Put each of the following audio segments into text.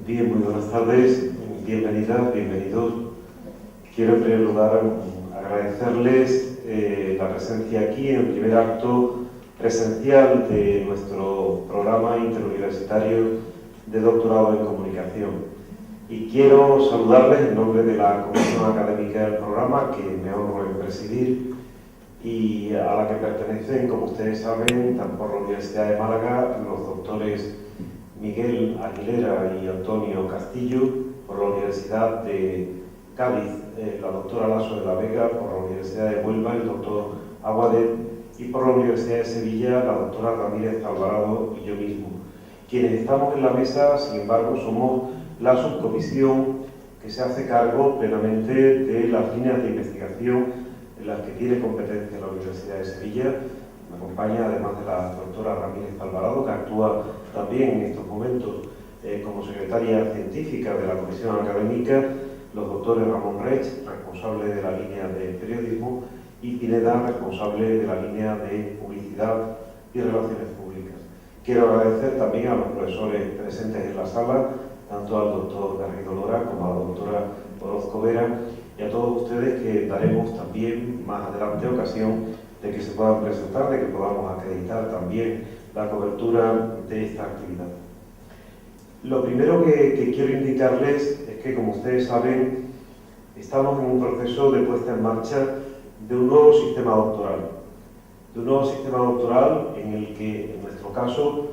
Bien, muy buenas tardes, bienvenidas, bienvenidos. Quiero en primer lugar agradecerles la presencia aquí en el primer acto presencial de nuestro programa interuniversitario de doctorado en comunicación. Y quiero saludarles en nombre de la Comisión Académica del programa, que me honro en presidir, y a la que pertenecen, como ustedes saben, tanto por la Universidad de Málaga, los doctores Miguel Aguilera y Antonio Castillo, por la Universidad de Cádiz, la doctora Lasso de la Vega, por la Universidad de Huelva, el doctor Aguadet, y por la Universidad de Sevilla, la doctora Ramírez Alvarado y yo mismo. Quienes estamos en la mesa, sin embargo, somos la subcomisión que se hace cargo plenamente de las líneas de investigación en las que tiene competencia la Universidad de Sevilla. Me acompaña, además de la doctora Ramírez Alvarado, que actúa también en estos momentos como secretaria científica de la Comisión Académica, los doctores Ramón Rech, responsable de la línea de periodismo, y Pineda, responsable de la línea de publicidad y relaciones públicas. Quiero agradecer también a los profesores presentes en la sala, tanto al doctor Garrido Lora como a la doctora Orozco Vera, y a todos ustedes que daremos también más adelante ocasión de que se puedan presentar, de que podamos acreditar también la cobertura de esta actividad. Lo primero que quiero indicarles es que, como ustedes saben, estamos en un proceso de puesta en marcha de un nuevo sistema doctoral, en el que, en nuestro caso,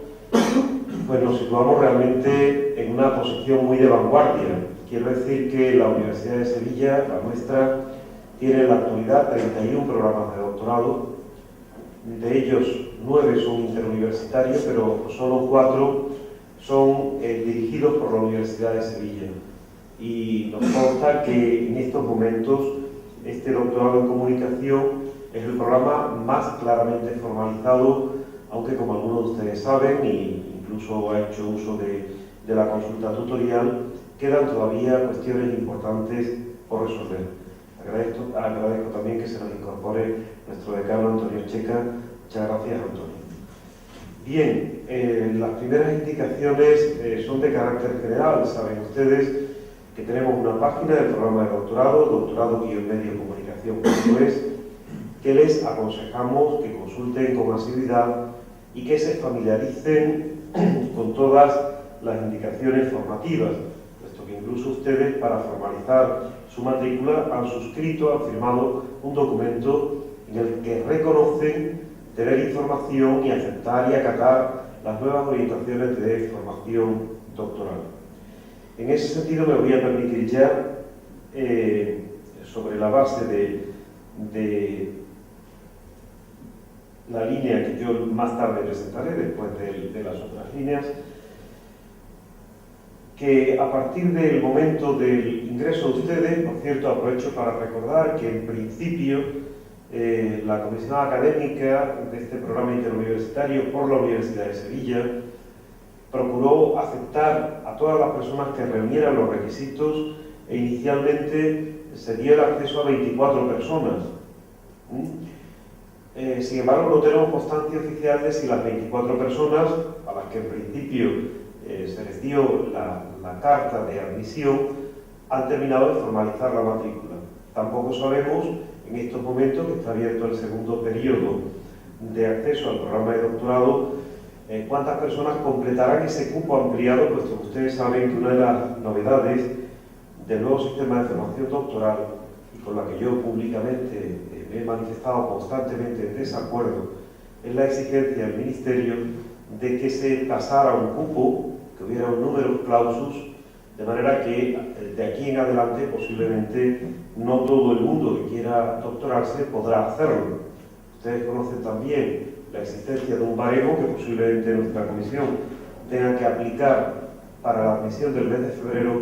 pues nos situamos realmente en una posición muy de vanguardia. Quiero decir que la Universidad de Sevilla, la nuestra, tiene en la actualidad 31 programas de doctorado. De ellos 9 son interuniversitarios, pero solo 4 son dirigidos por la Universidad de Sevilla. Y nos consta que en estos momentos este doctorado en comunicación es el programa más claramente formalizado, aunque, como algunos de ustedes saben, e incluso ha hecho uso de la consulta tutorial, quedan todavía cuestiones importantes por resolver. Agradezco también que se nos incorpore nuestro decano Antonio Checa. Muchas gracias, Antonio. Bien, las primeras indicaciones son de carácter general. Saben ustedes que tenemos una página del programa de doctorado, doctorado-mediocomunicación.es, que les aconsejamos que consulten con asiduidad y que se familiaricen con todas las indicaciones formativas, puesto que incluso ustedes, para formalizar su matrícula, han suscrito, han firmado un documento en el que reconocen tener información y aceptar y acatar las nuevas orientaciones de formación doctoral. En ese sentido, me voy a permitir ya, sobre la base de la línea que yo más tarde presentaré, después de las otras líneas, que a partir del momento del ingreso de ustedes, por cierto, aprovecho para recordar que en principio la Comisión Académica de este programa interuniversitario por la Universidad de Sevilla procuró aceptar a todas las personas que reunieran los requisitos e inicialmente se dio el acceso a 24 personas. Sin embargo, no tenemos constancia oficial de si las 24 personas a las que en principio se les dio la carta de admisión han terminado de formalizar la matrícula. Tampoco sabemos en estos momentos, que está abierto el segundo periodo de acceso al programa de doctorado, cuántas personas completarán ese cupo ampliado, puesto que ustedes saben que una de las novedades del nuevo sistema de formación doctoral, y con la que yo públicamente me he manifestado constantemente en desacuerdo, es la exigencia del Ministerio de que se tasara un cupo, que hubiera un numerus clausus, de manera que de aquí en adelante posiblemente no todo el mundo que quiera doctorarse podrá hacerlo. Ustedes conocen también la existencia de un baremo que posiblemente nuestra comisión tenga que aplicar para la admisión del mes de febrero,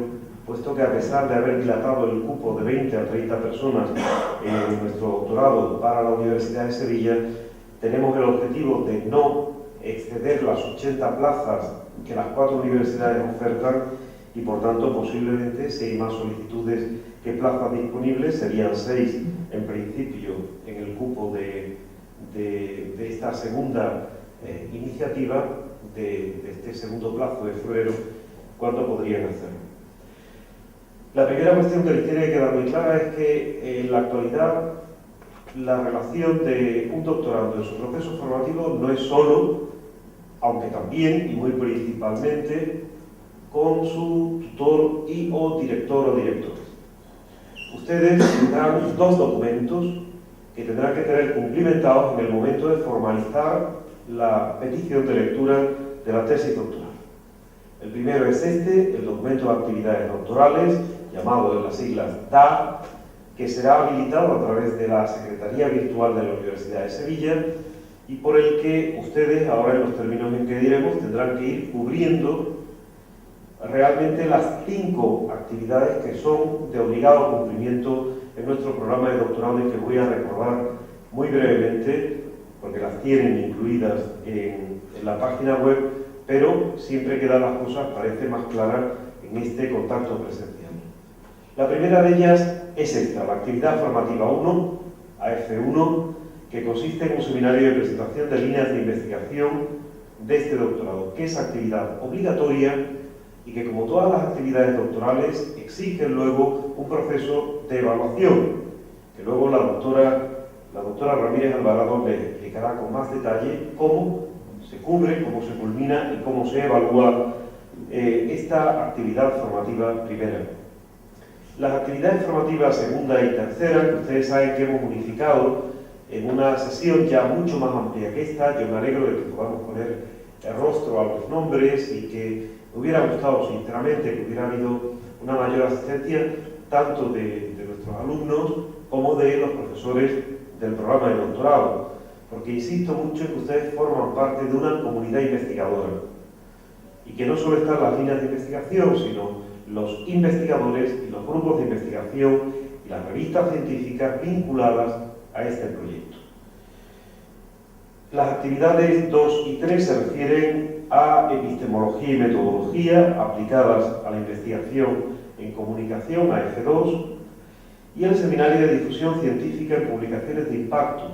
puesto que, a pesar de haber dilatado el cupo de 20 a 30 personas en nuestro doctorado para la Universidad de Sevilla, tenemos el objetivo de no exceder las 80 plazas que las 4 universidades ofertan, y por tanto posiblemente, si hay más solicitudes que plazas disponibles, serían 6 en principio en el cupo de esta segunda iniciativa, de este segundo plazo de febrero, cuándo podrían hacerlo. La primera cuestión que les tiene que quedar muy clara es que en la actualidad la relación de un doctorando en su proceso formativo no es solo, aunque también y muy principalmente, con su tutor y o director o directores. Ustedes tendrán dos documentos que tendrán que tener cumplimentados en el momento de formalizar la petición de lectura de la tesis doctoral. El primero es este, el documento de actividades doctorales, llamado en las siglas DA, que será habilitado a través de la Secretaría Virtual de la Universidad de Sevilla y por el que ustedes, ahora en los términos en que diremos, tendrán que ir cubriendo realmente las 5 actividades que son de obligado cumplimiento en nuestro programa de doctorado y que voy a recordar muy brevemente, porque las tienen incluidas en la página web, pero siempre que dan las cosas parece más claras en este contacto presencial. La primera de ellas es esta, la actividad formativa 1, AF1, que consiste en un seminario de presentación de líneas de investigación de este doctorado, que es actividad obligatoria y que, como todas las actividades doctorales, exigen luego un proceso de evaluación, que luego la doctora Ramírez Alvarado les explicará con más detalle cómo se cubre, cómo se culmina y cómo se evalúa esta actividad formativa primera. Las actividades formativas segunda y tercera, que ustedes saben que hemos unificado en una sesión ya mucho más amplia que esta. Yo me alegro de que podamos poner el rostro a los nombres y que me hubiera gustado sinceramente que hubiera habido una mayor asistencia tanto de nuestros alumnos como de los profesores del programa de doctorado, porque insisto mucho en que ustedes forman parte de una comunidad investigadora y que no solo están las líneas de investigación, sino los investigadores y los grupos de investigación y las revistas científicas vinculadas a este proyecto. Las actividades 2 y 3 se refieren a epistemología y metodología aplicadas a la investigación en comunicación, AF2, y el seminario de difusión científica en publicaciones de impacto,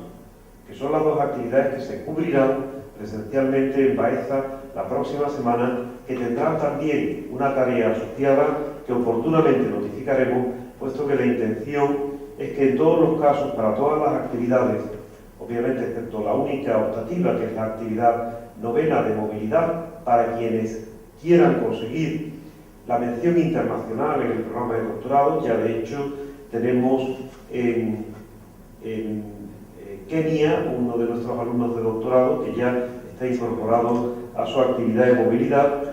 que son las dos actividades que se cubrirán presencialmente en Baeza la próxima semana, que tendrán también una tarea asociada que oportunamente notificaremos, puesto que la intención es que en todos los casos, para todas las actividades, obviamente excepto la única optativa, que es la actividad novena de movilidad, para quienes quieran conseguir la mención internacional en el programa de doctorado, ya de hecho tenemos en Kenia uno de nuestros alumnos de doctorado que ya está incorporado a su actividad de movilidad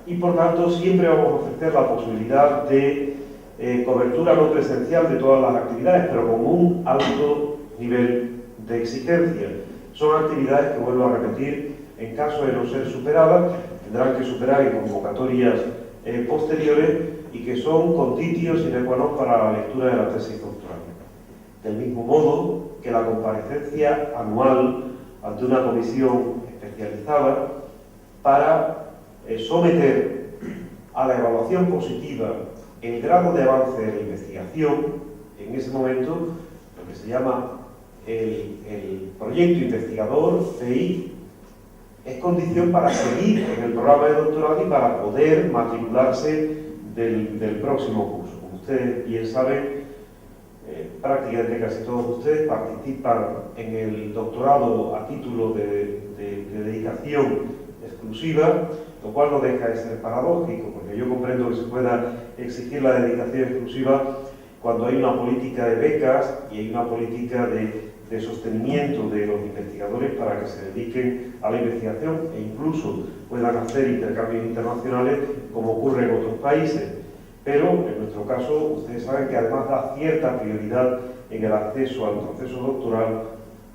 y por tanto siempre vamos a ofrecer la posibilidad de cobertura no presencial de todas las actividades, pero con un alto nivel de exigencia. Son actividades que, vuelvo a repetir, en caso de no ser superadas, tendrán que superar en convocatorias posteriores y que son conditio sine qua non para la lectura de la tesis doctoral. Del mismo modo que la comparecencia anual ante una comisión especializada para someter a la evaluación positiva el grado de avance de la investigación, en ese momento lo que se llama el proyecto investigador, CI, es condición para seguir en el programa de doctorado y para poder matricularse del próximo curso. Como ustedes bien saben, prácticamente casi todos ustedes participan en el doctorado a título de dedicación exclusiva, lo cual no deja de ser paradójico, porque yo comprendo que se pueda exigir la dedicación exclusiva cuando hay una política de becas y hay una política de sostenimiento de los investigadores para que se dediquen a la investigación e incluso puedan hacer intercambios internacionales como ocurre en otros países. Pero en nuestro caso, ustedes saben que además da cierta prioridad en el acceso al proceso doctoral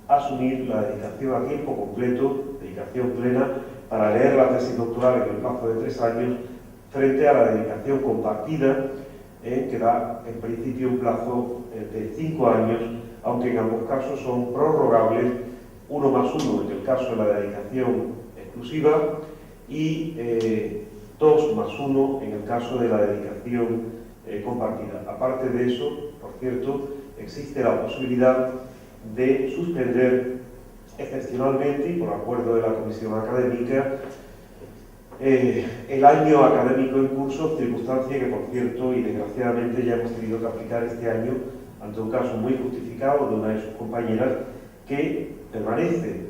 asumir la dedicación a tiempo completo, dedicación plena, para leer la tesis doctoral en el plazo de 3 años frente a la dedicación compartida, que da en principio un plazo de 5 años, aunque en ambos casos son prorrogables, 1 más 1 en el caso de la dedicación exclusiva y 2 más 1 en el caso de la dedicación compartida. Aparte de eso, por cierto, existe la posibilidad de suspender excepcionalmente y por acuerdo de la comisión académica el año académico en curso, circunstancia que, por cierto, y desgraciadamente ya hemos tenido que aplicar este año ante un caso muy justificado de una de sus compañeras que permanece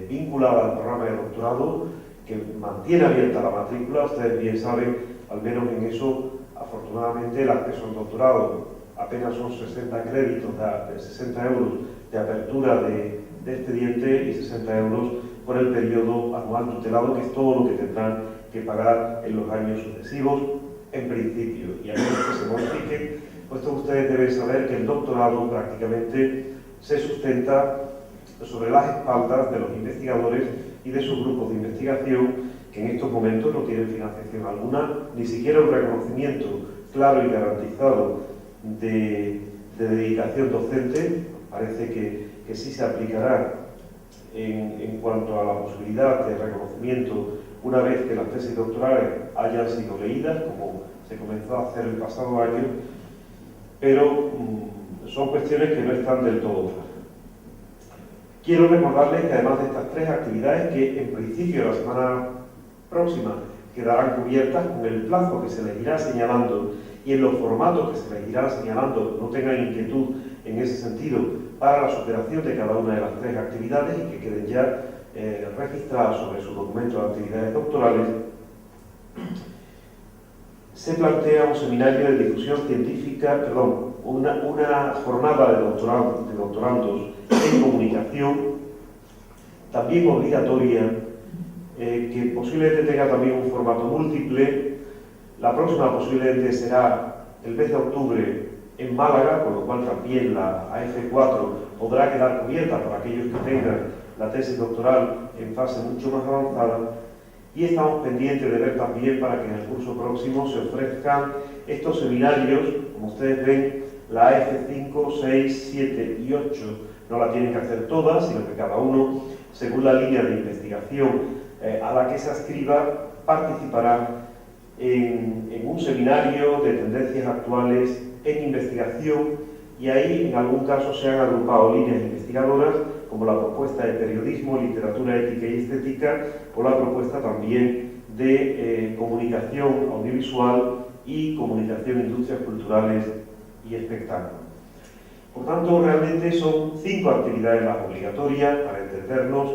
vinculada al programa de doctorado, que mantiene abierta la matrícula. Ustedes bien saben, al menos en eso, afortunadamente, el acceso al doctorado apenas son 60 créditos de 60 euros de apertura de expediente y 60 euros por el periodo anual tutelado, que es todo lo que tendrán que pagar en los años sucesivos, en principio. Y a menos que se modifique, puesto que ustedes deben saber que el doctorado prácticamente se sustenta sobre las espaldas de los investigadores y de sus grupos de investigación, que en estos momentos no tienen financiación alguna, ni siquiera un reconocimiento claro y garantizado de dedicación docente. Parece que sí se aplicará en cuanto a la posibilidad de reconocimiento una vez que las tesis doctorales hayan sido leídas, como se comenzó a hacer el pasado año, pero son cuestiones que no están del todo claras. Quiero recordarles que además de estas tres actividades, que en principio la semana próxima quedarán cubiertas con el plazo que se les irá señalando y en los formatos que se les irá señalando, no tengan inquietud en ese sentido, para la superación de cada una de las tres actividades y que queden ya registradas sobre su documento de actividades doctorales, se plantea un seminario de difusión científica, una jornada de doctorandos en comunicación, también obligatoria, que posiblemente tenga también un formato múltiple. La próxima posiblemente será el mes de octubre en Málaga, con lo cual también la AF4 podrá quedar cubierta para aquellos que tengan la tesis doctoral en fase mucho más avanzada. Y estamos pendientes de ver también para que en el curso próximo se ofrezcan estos seminarios. Como ustedes ven, la AF5, 6, 7 y 8 no la tienen que hacer todas, sino que cada uno, según la línea de investigación a la que se adscriba, participará en un seminario de tendencias actuales en investigación, y ahí en algún caso se han agrupado líneas investigadoras como la propuesta de periodismo, literatura ética y estética, o la propuesta también de comunicación audiovisual y comunicación, industrias culturales y espectáculos. Por tanto, realmente son 5 actividades las obligatorias para entendernos: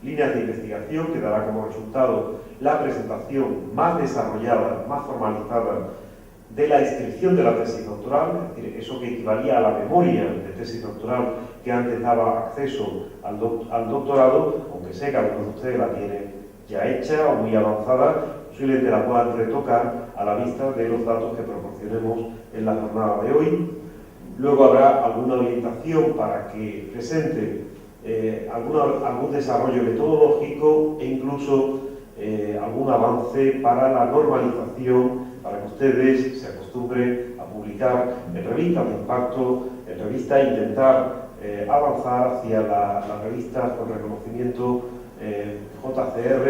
líneas de investigación, que dará como resultado la presentación más desarrollada, más formalizada de la inscripción de la tesis doctoral, es decir, eso que equivalía a la memoria de tesis doctoral que antes daba acceso al doctorado, aunque sé que algunos de ustedes la tienen ya hecha o muy avanzada, posiblemente la puedan retocar a la vista de los datos que proporcionemos en la jornada de hoy. Luego habrá alguna orientación para que presente algún desarrollo metodológico e incluso algún avance para la normalización, para que ustedes se acostumbren a publicar en revistas de impacto, en revistas, e intentar avanzar hacia las revistas con reconocimiento JCR,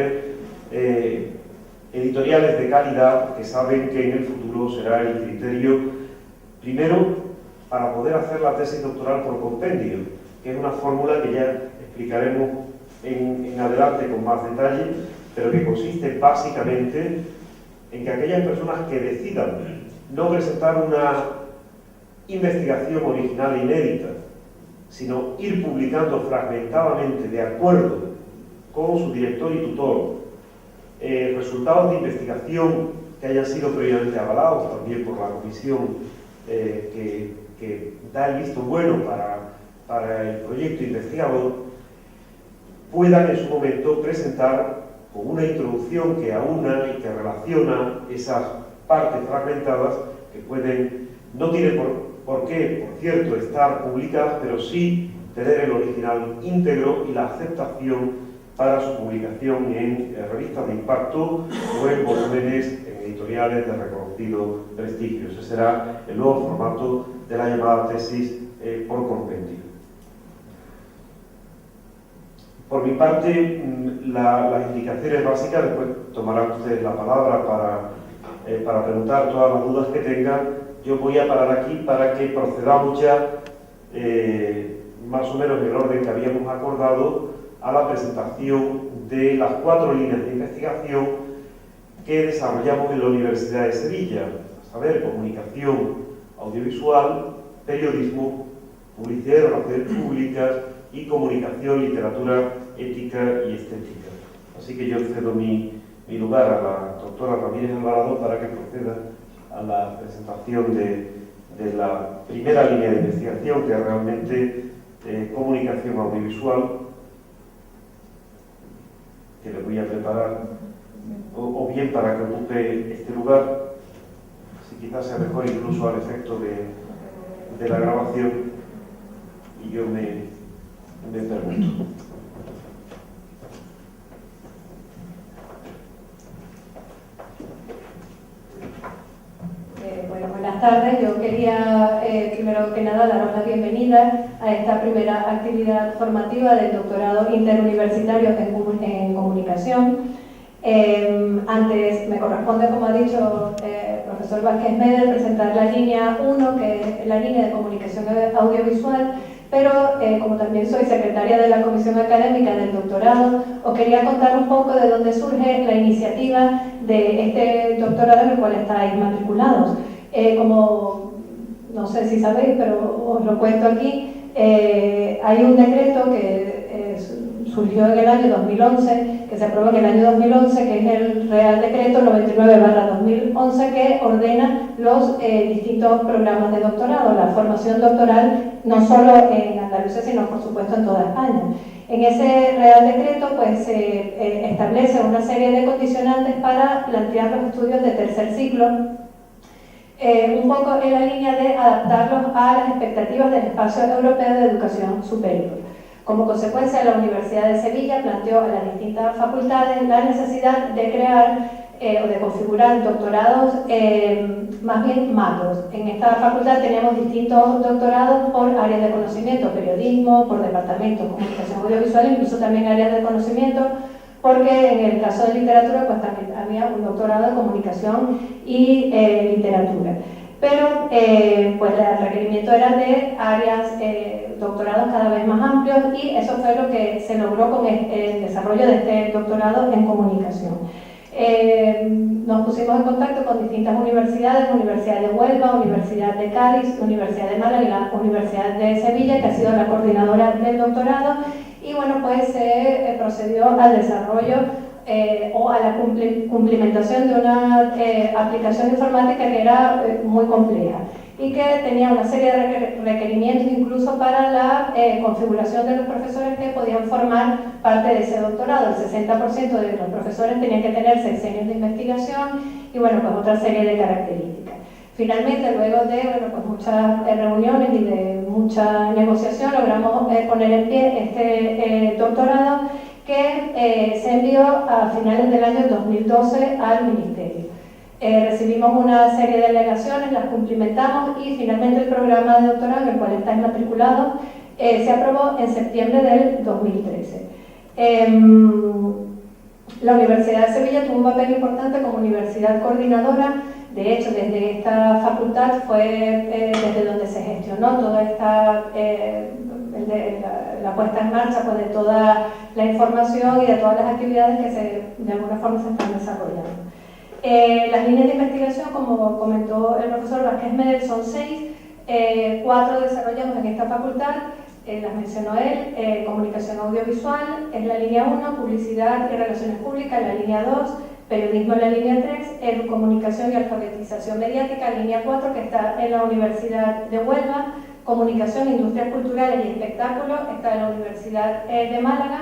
editoriales de calidad, que saben que en el futuro será el criterio primero para poder hacer la tesis doctoral por compendio, que es una fórmula que ya explicaremos en adelante con más detalle, pero que consiste básicamente en que aquellas personas que decidan no presentar una investigación original e inédita, sino ir publicando fragmentadamente, de acuerdo con su director y tutor, resultados de investigación que hayan sido previamente avalados también por la comisión que da el visto bueno para el proyecto investigador, puedan en su momento presentar con una introducción que aúna y que relaciona esas partes fragmentadas que no tienen por qué, por cierto, estar publicadas, pero sí tener el original íntegro y la aceptación para su publicación en revistas de impacto o en volúmenes en editoriales de reconocido prestigio. Ese será el nuevo formato de la llamada tesis por compendio. Por mi parte, las indicaciones básicas, después tomarán ustedes la palabra para preguntar todas las dudas que tengan. Yo voy a parar aquí para que procedamos ya, más o menos en el orden que habíamos acordado, a la presentación de las 4 líneas de investigación que desarrollamos en la Universidad de Sevilla, a saber, comunicación audiovisual, periodismo, publicidad y relaciones públicas y comunicación, literatura, ética y estética. Así que yo cedo mi lugar a la doctora Ramírez Alvarado para que proceda a la presentación de la primera línea de investigación, que es realmente comunicación audiovisual, que le voy a preparar, o bien para que ocupe este lugar, si quizás sea mejor incluso al efecto de la grabación, y yo me pregunto. Bueno, buenas tardes. Yo quería, primero que nada, daros la bienvenida a esta primera actividad formativa del doctorado interuniversitario en comunicación. Antes me corresponde, como ha dicho el profesor Vázquez Medel, presentar la línea 1, que es la línea de comunicación audiovisual, pero como también soy secretaria de la Comisión Académica del Doctorado, os quería contar un poco de dónde surge la iniciativa de este doctorado en el cual estáis matriculados. Como no sé si sabéis, pero os lo cuento aquí, hay un decreto que surgió en el año 2011, que se aprobó en el año 2011, que es el Real Decreto 99/2011, que ordena los distintos programas de doctorado, la formación doctoral, no solo en Andalucía, sino por supuesto en toda España. En ese Real Decreto pues, se establece una serie de condicionantes para plantear los estudios de tercer ciclo, un poco en la línea de adaptarlos a las expectativas del Espacio Europeo de Educación Superior. Como consecuencia, la Universidad de Sevilla planteó a las distintas facultades la necesidad de crear o de configurar doctorados más bien macros. En esta facultad tenemos distintos doctorados por áreas de conocimiento, periodismo, por departamento, comunicación audiovisual, incluso también áreas de conocimiento, porque en el caso de literatura pues también había un doctorado de comunicación y literatura. Pero pues el requerimiento era de áreas, doctorados cada vez más amplios, y eso fue lo que se logró con el desarrollo de este doctorado en comunicación. Nos pusimos en contacto con distintas universidades, Universidad de Huelva, Universidad de Cádiz, Universidad de Málaga y la Universidad de Sevilla, que ha sido la coordinadora del doctorado, y bueno, pues se procedió al desarrollo o a la cumplimentación de una aplicación informática que era muy compleja y que tenía una serie de requerimientos incluso para la configuración de los profesores que podían formar parte de ese doctorado. El 60% de los profesores tenían que tener 6 años de investigación y bueno, pues otra serie de características. Finalmente, luego de pues muchas reuniones y de mucha negociación, logramos poner en pie este doctorado que se envió a finales del año 2012 al Ministerio. Recibimos una serie de alegaciones, las cumplimentamos y finalmente el programa de doctorado en el cual estáis matriculados se aprobó en septiembre del 2013. La Universidad de Sevilla tuvo un papel importante como universidad coordinadora. De hecho, desde esta facultad fue desde donde se gestionó toda esta la puesta en marcha pues, de toda la información y de todas las actividades que de alguna forma se están desarrollando. Las líneas de investigación, como comentó el profesor Vázquez Medel, son 6, 4 desarrollamos en esta facultad, las mencionó él, comunicación audiovisual es la línea 1, publicidad y relaciones públicas la línea 2, periodismo en la línea 3, comunicación y alfabetización mediática, línea 4, que está en la Universidad de Huelva, comunicación, industrias culturales y espectáculos, está en la Universidad de Málaga,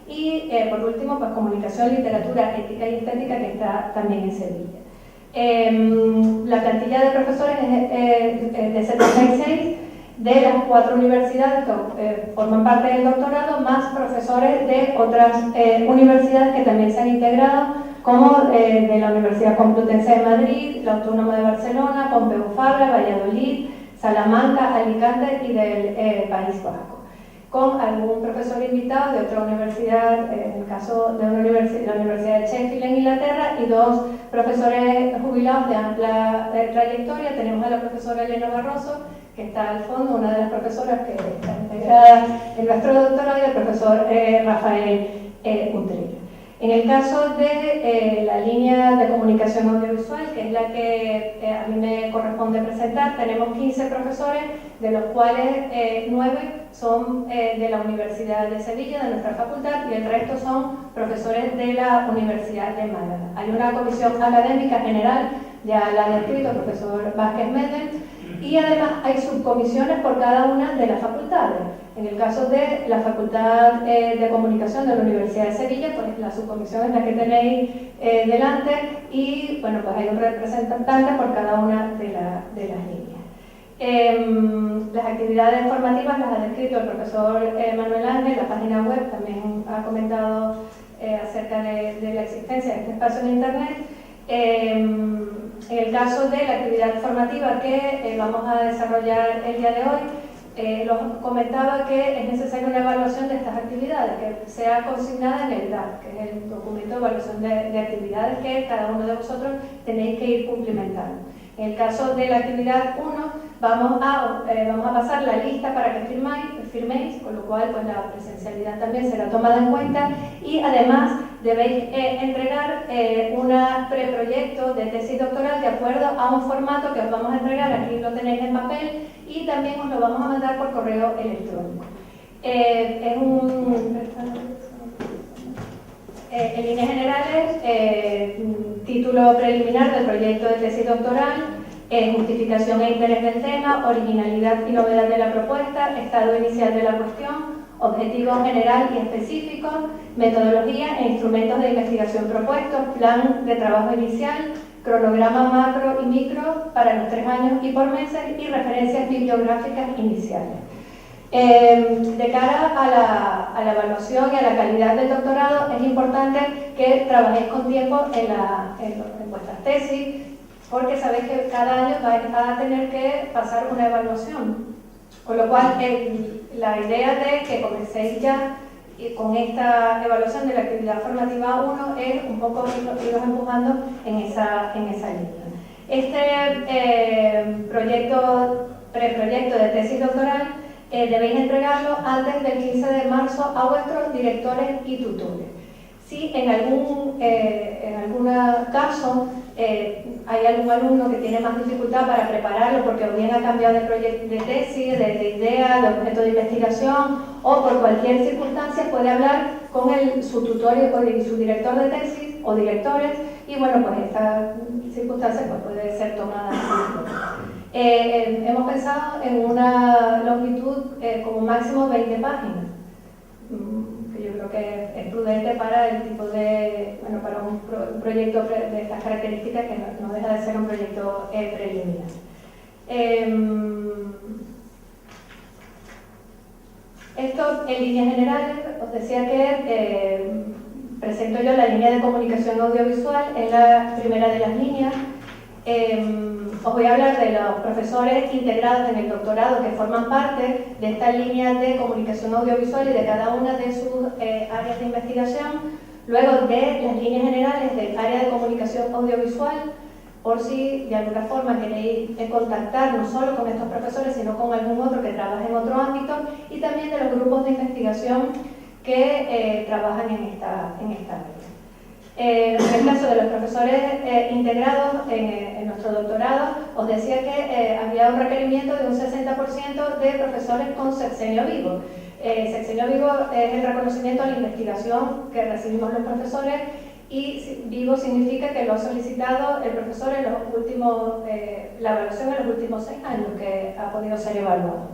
y por último, pues comunicación, literatura, ética y estética, que está también en Sevilla. La plantilla de profesores es de 76, de las 4 universidades que forman parte del doctorado, más profesores de otras universidades que también se han integrado, como de la Universidad Complutense de Madrid, la Autónoma de Barcelona, Pompeu Fabra, Valladolid, Salamanca, Alicante y del País Vasco, con algún profesor invitado de otra universidad, en el caso de la Universidad de Sheffield en Inglaterra, y 2 profesores jubilados de amplia trayectoria. Tenemos a la profesora Elena Barroso, que está al fondo, una de las profesoras que está integrada en nuestro doctorado, y el profesor Rafael Utrera. En el caso de la línea de comunicación audiovisual, que es la que a mí me corresponde presentar, tenemos 15 profesores, de los cuales 9 son de la Universidad de Sevilla, de nuestra facultad, y el resto son profesores de la Universidad de Málaga. Hay una comisión académica general, ya la ha descrito el profesor Vázquez Medel, y además hay subcomisiones por cada una de las facultades. En el caso de la Facultad de Comunicación de la Universidad de Sevilla, pues la subcomisión es la que tenéis delante, y bueno, pues hay un representante por cada una de las líneas. Las actividades formativas las ha descrito el profesor Manuel Ángel. La página web también ha comentado acerca de la existencia de este espacio en Internet. En el caso de la actividad formativa que vamos a desarrollar el día de hoy, los comentaba que es necesaria una evaluación de estas actividades, que sea consignada en el DAT, que es el documento de evaluación de actividades que cada uno de vosotros tenéis que ir cumplimentando. En el caso de la actividad 1, vamos a pasar la lista para que firméis, con lo cual pues, la presencialidad también será tomada en cuenta, y además debéis entregar un preproyecto de tesis doctoral de acuerdo a un formato que os vamos a entregar, aquí lo tenéis en papel, y también os lo vamos a mandar por correo electrónico. Es en líneas generales, título preliminar del proyecto de tesis doctoral, justificación e interés del tema, originalidad y novedad de la propuesta, estado inicial de la cuestión, objetivo general y específico, metodología e instrumentos de investigación propuestos, plan de trabajo inicial, cronograma macro y micro para los 3 años y por meses, y referencias bibliográficas iniciales. De cara a la evaluación y a la calidad del doctorado, es importante que trabajéis con tiempo en vuestras tesis, porque sabéis que cada año vais a tener que pasar una evaluación. Con lo cual, la idea de que comencéis ya con esta evaluación de la actividad formativa 1 es un poco iros empujando en esa línea. Este preproyecto de tesis doctoral debéis entregarlo antes del 15 de marzo a vuestros directores y tutores. Si en algún caso hay algún alumno que tiene más dificultad para prepararlo porque o bien ha cambiado de tesis, de idea, de objeto de investigación, o por cualquier circunstancia, puede hablar con su tutor y su director de tesis o directores, y bueno, pues esta circunstancia pues, puede ser tomada en cuenta. Hemos pensado en una longitud como máximo 20 páginas. Yo creo que es prudente para el tipo de, bueno, para un proyecto de estas características, que no deja de ser un proyecto preliminar. Esto en líneas generales, os decía que presento yo la línea de comunicación audiovisual, es la primera de las líneas. Os voy a hablar de los profesores integrados en el doctorado que forman parte de esta línea de comunicación audiovisual y de cada una de sus áreas de investigación. Luego de las líneas generales del área de comunicación audiovisual, por si de alguna forma queréis contactar no solo con estos profesores, sino con algún otro que trabaje en otro ámbito, y también de los grupos de investigación que trabajan en esta área. En el caso de los profesores integrados en nuestro doctorado, os decía que había un requerimiento de un 60% de profesores con sexenio vivo. Sexenio vivo es el reconocimiento a la investigación que recibimos los profesores, y vivo significa que lo ha solicitado el profesor en los últimos, la evaluación en los últimos 6 años que ha podido ser evaluado.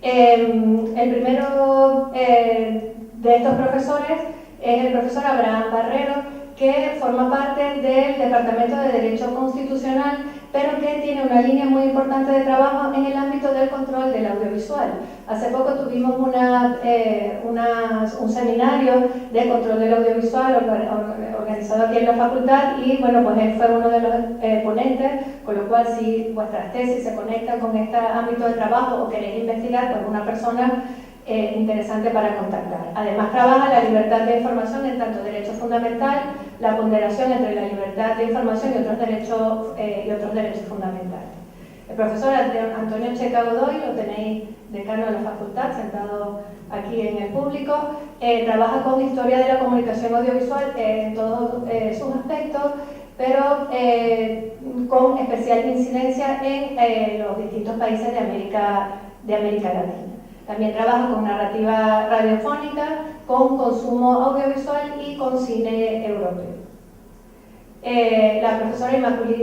El primero de estos profesores es el profesor Abraham Barrero, que forma parte del Departamento de Derecho Constitucional, pero que tiene una línea muy importante de trabajo en el ámbito del control del audiovisual. Hace poco tuvimos un seminario de control del audiovisual organizado aquí en la facultad, y bueno, pues él fue uno de los ponentes, con lo cual si vuestras tesis se conectan con este ámbito de trabajo o queréis investigar, pues una persona interesante para contactar. Además trabaja la libertad de información en tanto derecho fundamental, la ponderación entre la libertad de información y otros derechos fundamentales. El profesor Antonio Checa Godoy, lo tenéis decano de la facultad, sentado aquí en el público, trabaja con historia de la comunicación audiovisual en todos sus aspectos, pero con especial incidencia en los distintos países de América Latina. También trabaja con narrativa radiofónica, con consumo audiovisual y con cine europeo. La profesora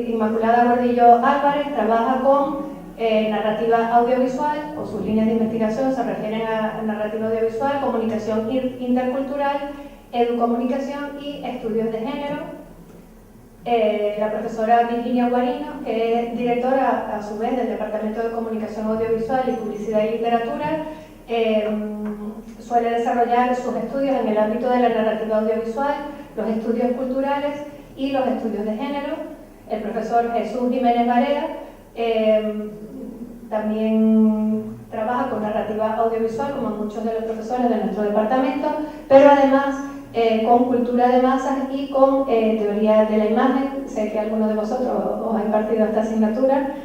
Inmaculada Gordillo Álvarez trabaja con narrativa audiovisual, o sus líneas de investigación se refieren a narrativa audiovisual, comunicación intercultural, educomunicación y estudios de género. La profesora Virginia Guarino, que es directora a su vez del Departamento de Comunicación Audiovisual y Publicidad y Literatura, suele desarrollar sus estudios en el ámbito de la narrativa audiovisual, los estudios culturales y los estudios de género. El profesor Jesús Jiménez Barea también trabaja con narrativa audiovisual, como muchos de los profesores de nuestro departamento, pero además con cultura de masas y con teoría de la imagen. Sé que algunos de vosotros os ha impartido esta asignatura.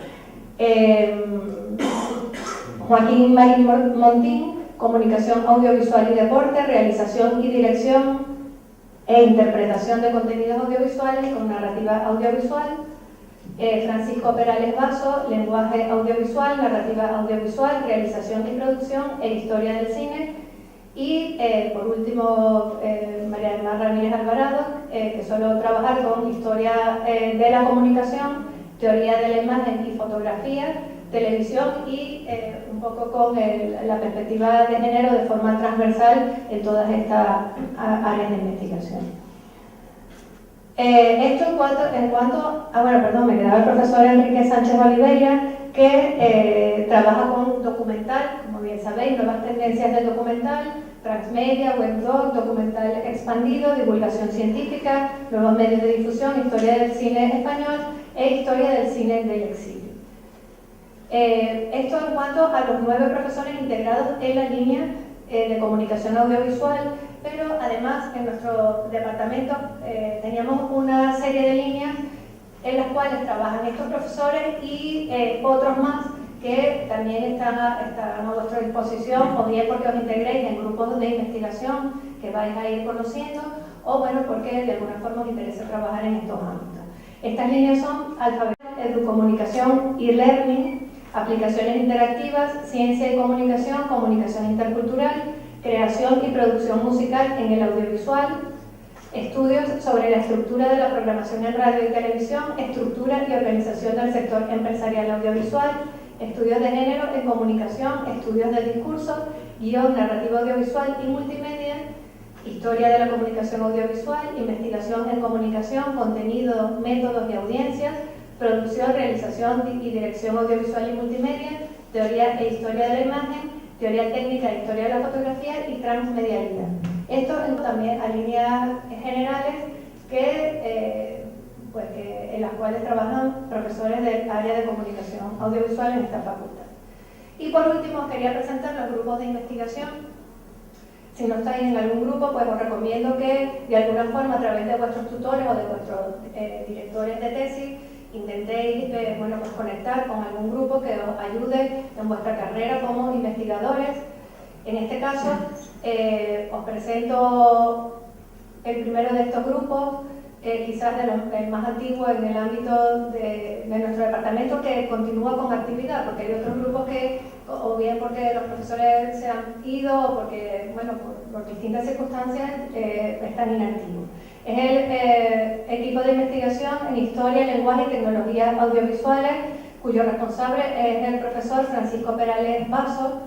Joaquín Marín Montín, comunicación audiovisual y deporte, realización y dirección e interpretación de contenidos audiovisuales con narrativa audiovisual. Francisco Perales Basso, lenguaje audiovisual, narrativa audiovisual, realización y producción e historia del cine. Y por último, María del Mar Ramírez Alvarado, que suele trabajar con historia de la comunicación, teoría de la imagen y fotografía, televisión y un poco con la perspectiva de género de forma transversal en todas estas áreas de investigación. Esto en cuanto me quedaba el profesor Enrique Sánchez Oliveira, que trabaja con documental, como bien sabéis, nuevas tendencias del documental, transmedia, webdoc, documental expandido, divulgación científica, nuevos medios de difusión, historia del cine español e historia del cine del exilio. Esto en cuanto a los 9 profesores integrados en la línea de comunicación audiovisual, pero además en nuestro departamento teníamos una serie de líneas en las cuales trabajan estos profesores y otros más que también están a vuestra disposición, o bien porque os integréis en grupos de investigación que vais a ir conociendo, o bueno, porque de alguna forma os interesa trabajar en estos ámbitos. Estas líneas son alfabeto, educomunicación y learning, aplicaciones interactivas, ciencia y comunicación, comunicación intercultural, creación y producción musical en el audiovisual, estudios sobre la estructura de la programación en radio y televisión, estructura y organización del sector empresarial audiovisual, estudios de género en comunicación, estudios del discurso, guión narrativo audiovisual y multimedia, historia de la comunicación audiovisual, investigación en comunicación, contenido, métodos y audiencias, producción, realización y dirección audiovisual y multimedia, teoría e historia de la imagen, teoría técnica e historia de la fotografía y transmedialidad. Esto también a líneas generales en las cuales trabajan profesores del área de comunicación audiovisual en esta facultad. Y por último, os quería presentar los grupos de investigación. Si no estáis en algún grupo, pues os recomiendo que de alguna forma a través de vuestros tutores o de vuestros directores de tesis intentéis conectar con algún grupo que os ayude en vuestra carrera como investigadores. En este caso, os presento el primero de estos grupos, quizás el más antiguo en el ámbito de nuestro departamento, que continúa con actividad, porque hay otros grupos que, o bien porque los profesores se han ido, o porque, por distintas circunstancias, están inactivos. Es el equipo de investigación en Historia, Lenguaje y Tecnologías Audiovisuales, cuyo responsable es el profesor Francisco Perales Basso,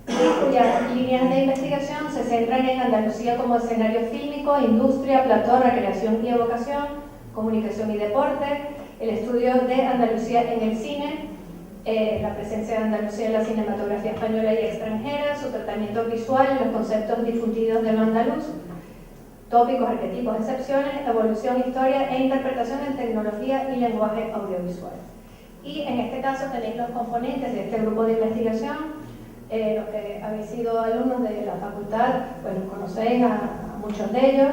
cuyas líneas de investigación se centran en Andalucía como escenario fílmico, industria, plató, recreación y evocación, comunicación y deporte, el estudio de Andalucía en el cine, la presencia de Andalucía en la cinematografía española y extranjera, su tratamiento visual y los conceptos difundidos de lo andaluz, tópicos, arquetipos, excepciones, evolución, historia e interpretación en tecnología y lenguaje audiovisual. Y en este caso tenéis los componentes de este grupo de investigación. Los que habéis sido alumnos de la facultad, pues los conocéis a muchos de ellos: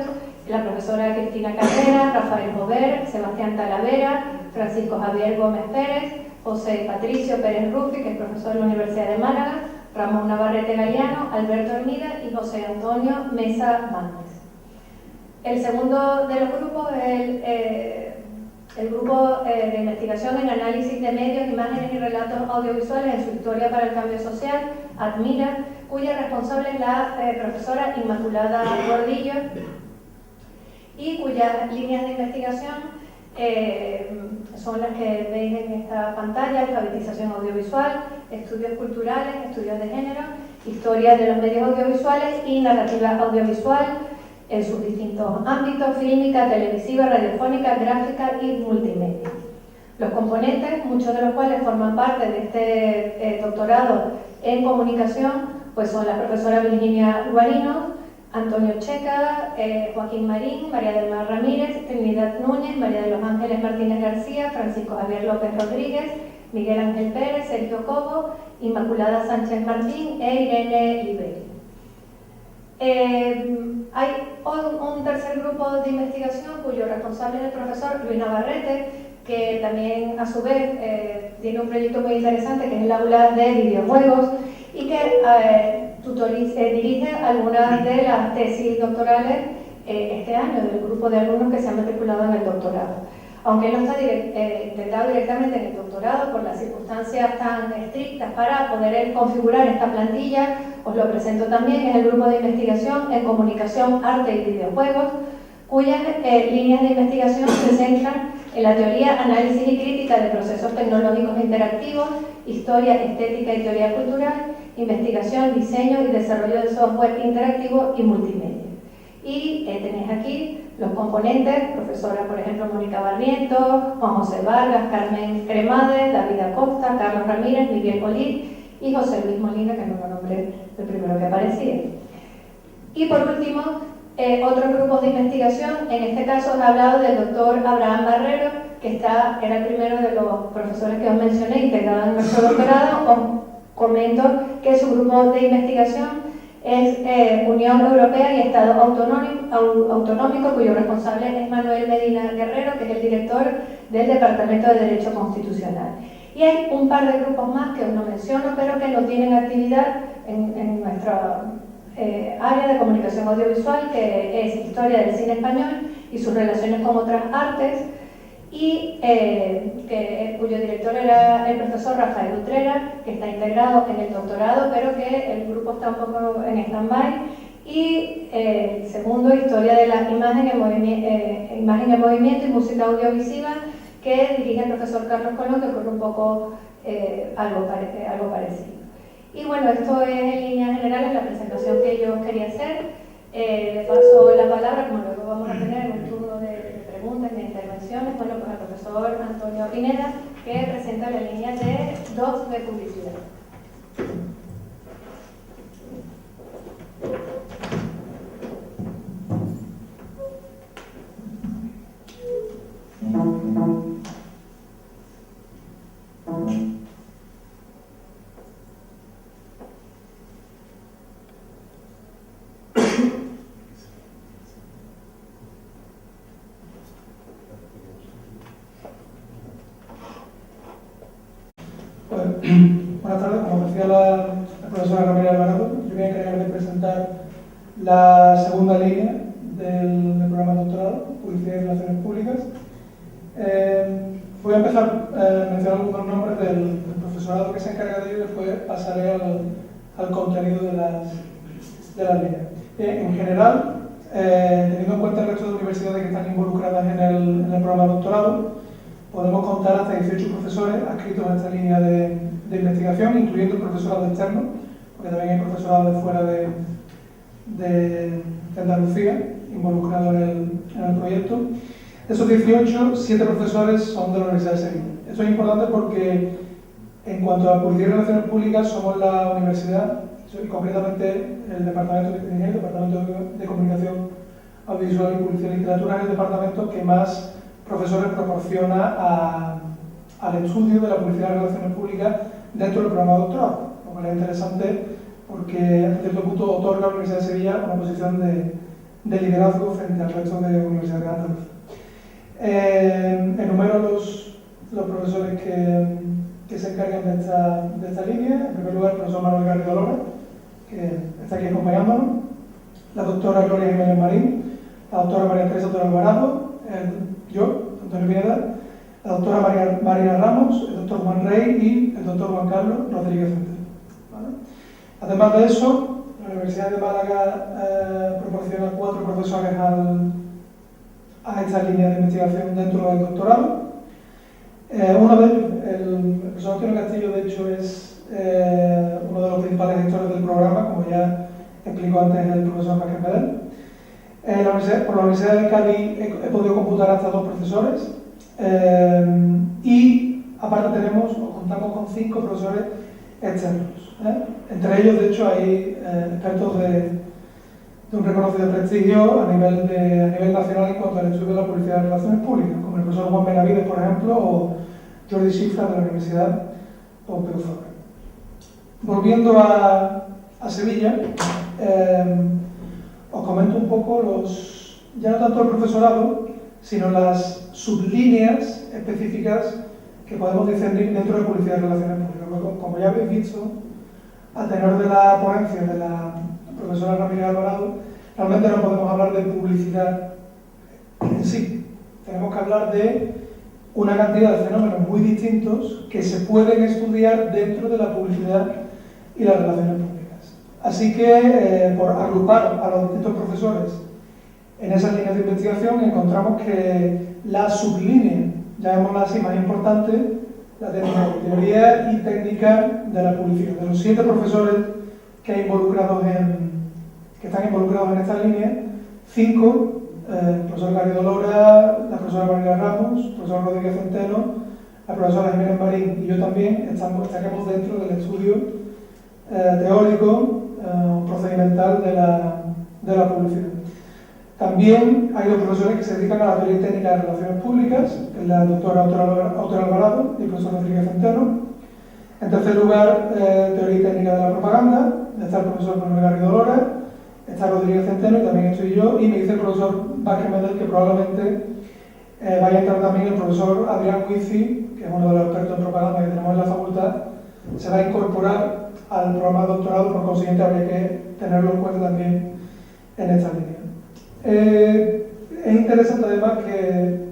la profesora Cristina Carrera, Rafael Jover, Sebastián Talavera, Francisco Javier Gómez Pérez, José Patricio Pérez Rufi, que es profesor de la Universidad de Málaga, Ramón Navarrete Galeano, Alberto Hermida y José Antonio Mesa Mánez. El segundo de los grupos es el grupo de investigación en análisis de medios, imágenes y relatos audiovisuales en su historia para el cambio social, ADMIRA, cuya responsable es la profesora Inmaculada Gordillo y cuyas líneas de investigación son las que veis en esta pantalla: alfabetización audiovisual, estudios culturales, estudios de género, historia de los medios audiovisuales y narrativa audiovisual en sus distintos ámbitos: fílmica, televisiva, radiofónica, gráfica y multimedia. Los componentes, muchos de los cuales forman parte de este doctorado en comunicación, pues son la profesora Virginia Guarino, Antonio Checa, Joaquín Marín, María del Mar Ramírez, Trinidad Núñez, María de los Ángeles Martínez García, Francisco Javier López Rodríguez, Miguel Ángel Pérez, Sergio Cobo, Inmaculada Sánchez Martín e Irene Liberi. Hay un tercer grupo de investigación cuyo responsable es el profesor Luis Navarrete, que también a su vez tiene un proyecto muy interesante que es el aula de videojuegos y que dirige algunas de las tesis doctorales este año del grupo de alumnos que se han matriculado en el doctorado. Aunque él no está integrado directamente en el doctorado por las circunstancias tan estrictas para poder él configurar esta plantilla, os lo presento también. Es el grupo de investigación en comunicación, arte y videojuegos, cuyas líneas de investigación se centran en la teoría, análisis y crítica de procesos tecnológicos interactivos, historia, estética y teoría cultural, investigación, diseño y desarrollo de software interactivo y multimedia. Y tenéis aquí los componentes: profesora, por ejemplo, Mónica Barrientos, Juan José Vargas, Carmen Cremades, David Acosta, Carlos Ramírez, Miguel Olid y José Luis Molina, que no lo nombré el primero que aparecía. Y por último, otros grupos de investigación. En este caso os he hablado del doctor Abraham Barrero, que era el primero de los profesores que os mencioné integrado en nuestro doctorado. Os comento que su grupo de investigación es Unión Europea y Estado Autonómico, cuyo responsable es Manuel Medina Guerrero, que es el director del Departamento de Derecho Constitucional. Y hay un par de grupos más que os no menciono, pero que no tienen actividad en nuestra área de comunicación audiovisual, que es Historia del Cine Español y sus relaciones con otras artes, y cuyo director era el profesor Rafael Utrera, que está integrado en el doctorado, pero que el grupo está un poco en stand-by. Y el segundo, Historia de la imagen en movimiento y música audiovisiva, que dirige el profesor Carlos Colón, que ocurre un poco algo parecido. Y bueno, esto es en líneas generales la presentación que yo quería hacer. Le paso la palabra, como luego vamos a tener un turno de preguntas y de intervenciones, bueno, pues al profesor Antonio Pineda, que presenta la línea de 2 de publicidad. Buenas tardes, como decía la profesora Ramírez Alvarado, yo voy a encargar de presentar la segunda línea del programa de doctorado, Publicidad y Relaciones Públicas. Voy a empezar mencionando algunos nombres del profesorado que se encarga de ello y después pasaré al contenido de las líneas. En general, teniendo en cuenta el resto de universidades que están involucradas en el programa de doctorado, podemos contar hasta 18 profesores adscritos a esta línea de investigación, incluyendo el profesorado externo, porque también hay profesorado de fuera de Andalucía involucrado en el proyecto. De esos 18, 7 profesores son de la Universidad de Sevilla. Esto es importante porque, en cuanto a publicidad y relaciones públicas, somos la universidad, y concretamente el Departamento de Ingeniería, el Departamento de Comunicación Audiovisual y Publicidad y Literatura, es el departamento que más profesores proporciona al estudio de la publicidad y relaciones públicas dentro del programa de doctorado, lo cual es interesante porque hasta cierto punto otorga a la Universidad de Sevilla una posición de liderazgo frente al resto de universidades andalusas. Enumero los profesores que se encargan de esta línea. En primer lugar, el profesor Manuel Garrido Lora, que está aquí acompañándonos, la doctora Gloria Jiménez Marín, la doctora María Teresa Toro Alvarado, yo, Antonio Pineda, la doctora Marina Ramos, el doctor Juan Rey y el doctor Juan Carlos Rodríguez Centeno. ¿Vale? Además de eso, la Universidad de Málaga proporciona 4 profesores a esta línea de investigación dentro del doctorado. Uno de ellos, el profesor Antonio Castillo, de hecho, es uno de los principales gestores del programa, como ya explicó antes el profesor Vázquez Medel. Por la Universidad de Cádiz he podido computar hasta 2 profesores y aparte contamos con 5 profesores externos. Entre ellos, de hecho, hay expertos de un reconocido prestigio a nivel nacional en cuanto al estudio de la publicidad de relaciones públicas, como el profesor Juan Benavides, por ejemplo, o Jordi Schifra de la Universidad Pompeu Fabra. Volviendo a Sevilla, os comento un poco ya no tanto el profesorado, sino las sublíneas específicas que podemos discernir dentro de publicidad de relaciones públicas. Como ya habéis visto, a tenor de la ponencia de la profesora Ramírez Alvarado, realmente no podemos hablar de publicidad en sí. Tenemos que hablar de una cantidad de fenómenos muy distintos que se pueden estudiar dentro de la publicidad y las relaciones públicas. Así que, por agrupar a los distintos profesores en esas líneas de investigación, encontramos que la sublínea, llamémosla así, más importante, la teoría y técnica de la publicidad. De los 7 profesores que están involucrados en esta línea, 5, el profesor Garrido Lora, la profesora Marina Ramos, el profesor Rodríguez Centeno, la profesora Jiménez Marín y yo también estamos dentro del estudio teórico, procedimental de la publicidad. También hay 2 profesores que se dedican a la teoría técnica de relaciones públicas, la doctora Autora Alvarado y el profesor Rodríguez Centeno. En tercer lugar, teoría técnica de la propaganda, está el profesor Manuel Garrido Lora, está Rodríguez Centeno y también estoy yo, y me dice el profesor Vázquez Medel que probablemente vaya a entrar también el profesor Adrián Huici, que es uno de los expertos en propaganda que tenemos en la facultad, se va a incorporar al programa de doctorado, por consiguiente habría que tenerlo en cuenta también en esta línea. Es interesante además que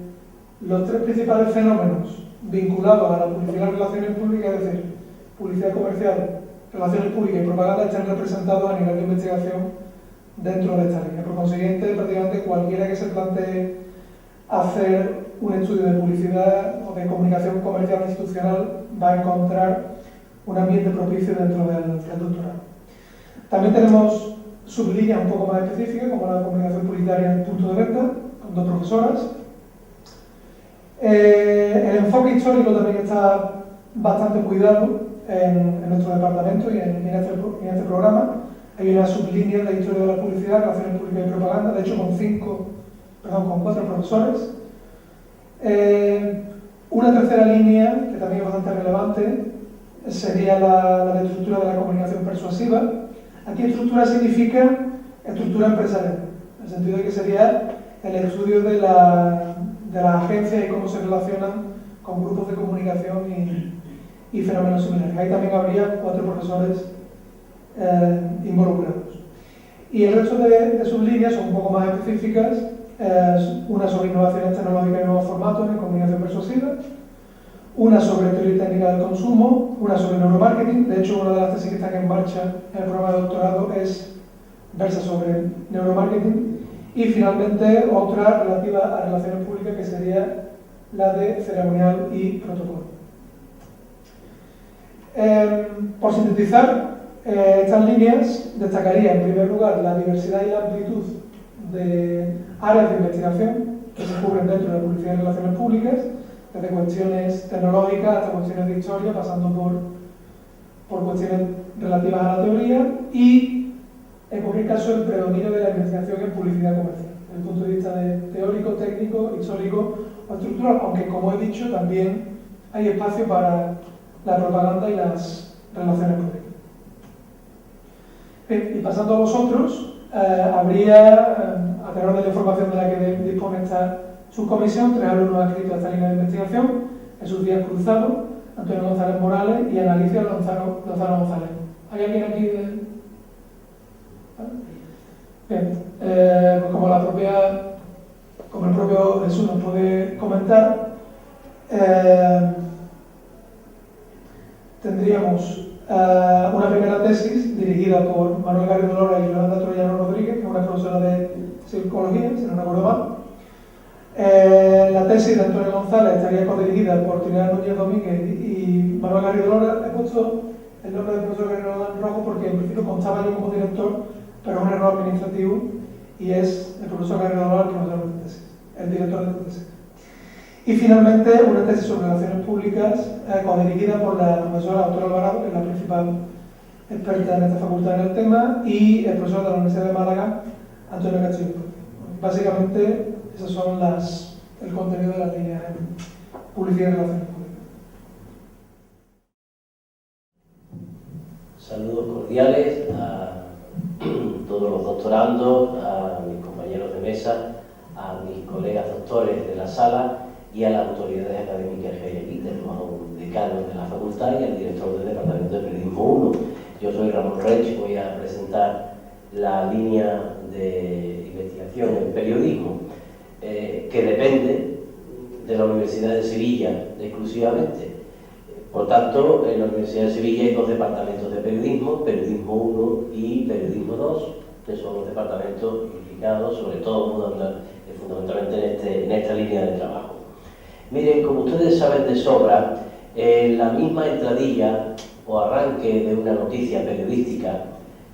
los 3 principales fenómenos vinculados a la publicidad y relaciones públicas, es decir, publicidad comercial, relaciones públicas y propaganda, están representados a nivel de investigación dentro de esta línea. Por consiguiente, prácticamente cualquiera que se plantee hacer un estudio de publicidad o de comunicación comercial institucional va a encontrar un ambiente propicio dentro del doctorado. También tenemos sublíneas un poco más específicas, como la comunicación publicitaria en punto de venta, con 2 profesoras. El enfoque histórico también está bastante cuidado en nuestro departamento y en este programa. Hay una sublínea de historia de la publicidad, relaciones públicas y propaganda, de hecho con 4 profesores. Una tercera línea, que también es bastante relevante, sería la de estructura de la comunicación persuasiva. Aquí estructura significa estructura empresarial, en el sentido de que sería el estudio de las agencias y cómo se relacionan con grupos de comunicación y fenómenos similares. Ahí también habría 4 profesores involucrados. Y el resto de sublíneas son un poco más específicas, una sobre innovaciones tecnológicas y nuevos formatos en comunicación persuasiva, una sobre teoría técnica del consumo, una sobre neuromarketing. De hecho, una de las tesis que están en marcha en el programa de doctorado versa sobre neuromarketing, y finalmente otra relativa a relaciones públicas, que sería la de ceremonial y protocolo. Por sintetizar, estas líneas destacaría en primer lugar la diversidad y la amplitud de áreas de investigación que se cubren dentro de la publicidad y relaciones públicas, desde cuestiones tecnológicas hasta cuestiones de historia, pasando por cuestiones relativas a la teoría y, en cualquier caso, el predominio de la investigación en publicidad comercial, desde el punto de vista teórico, técnico, histórico o estructural, aunque, como he dicho, también hay espacio para la propaganda y las relaciones públicas. Bien, y pasando a vosotros, habría, a tenor de la información de la que dispone esta subcomisión, 3 alumnos adscritos a esta línea de investigación, Jesús Díaz Cruzado, Antonio González Morales y Ana Alicia Lozano González. ¿Hay alguien aquí de...? Bien, pues como el propio Jesús nos puede comentar, tendríamos una primera tesis dirigida por Manuel Garrido Lora y Yolanda Troyano Rodríguez, que es una profesora de psicología, si no recuerdo mal. La tesis de Antonio González estaría codirigida por Trinidad Núñez Domínguez y Manuel Garrido Lora. He puesto el nombre del profesor Garrido Lora en rojo porque en principio constaba yo como director, pero es un error administrativo y es el profesor Garrido Lora el profesor de tesis, el director de tesis. Y finalmente una tesis sobre relaciones públicas codirigida por la profesora Autora Alvarado, que es la principal experta en esta facultad en el tema, y el profesor de la Universidad de Málaga, Antonio Castillo. Básicamente, esos son el contenido de las líneas en publicidad y relaciones públicas. Saludos cordiales a todos los doctorandos, a mis compañeros de mesa, a mis colegas doctores de la sala y a las autoridades académicas que hay aquí, de los decanos de la facultad y al director del Departamento de Periodismo 1. Yo soy Ramón Rech, voy a presentar la línea de investigación en periodismo, que depende de la Universidad de Sevilla exclusivamente. Por tanto, en la Universidad de Sevilla hay dos departamentos de periodismo, Periodismo 1 y Periodismo 2, que son los departamentos implicados, sobre todo fundamentalmente en esta línea de trabajo. Miren, como ustedes saben de sobra, en la misma entradilla o arranque de una noticia periodística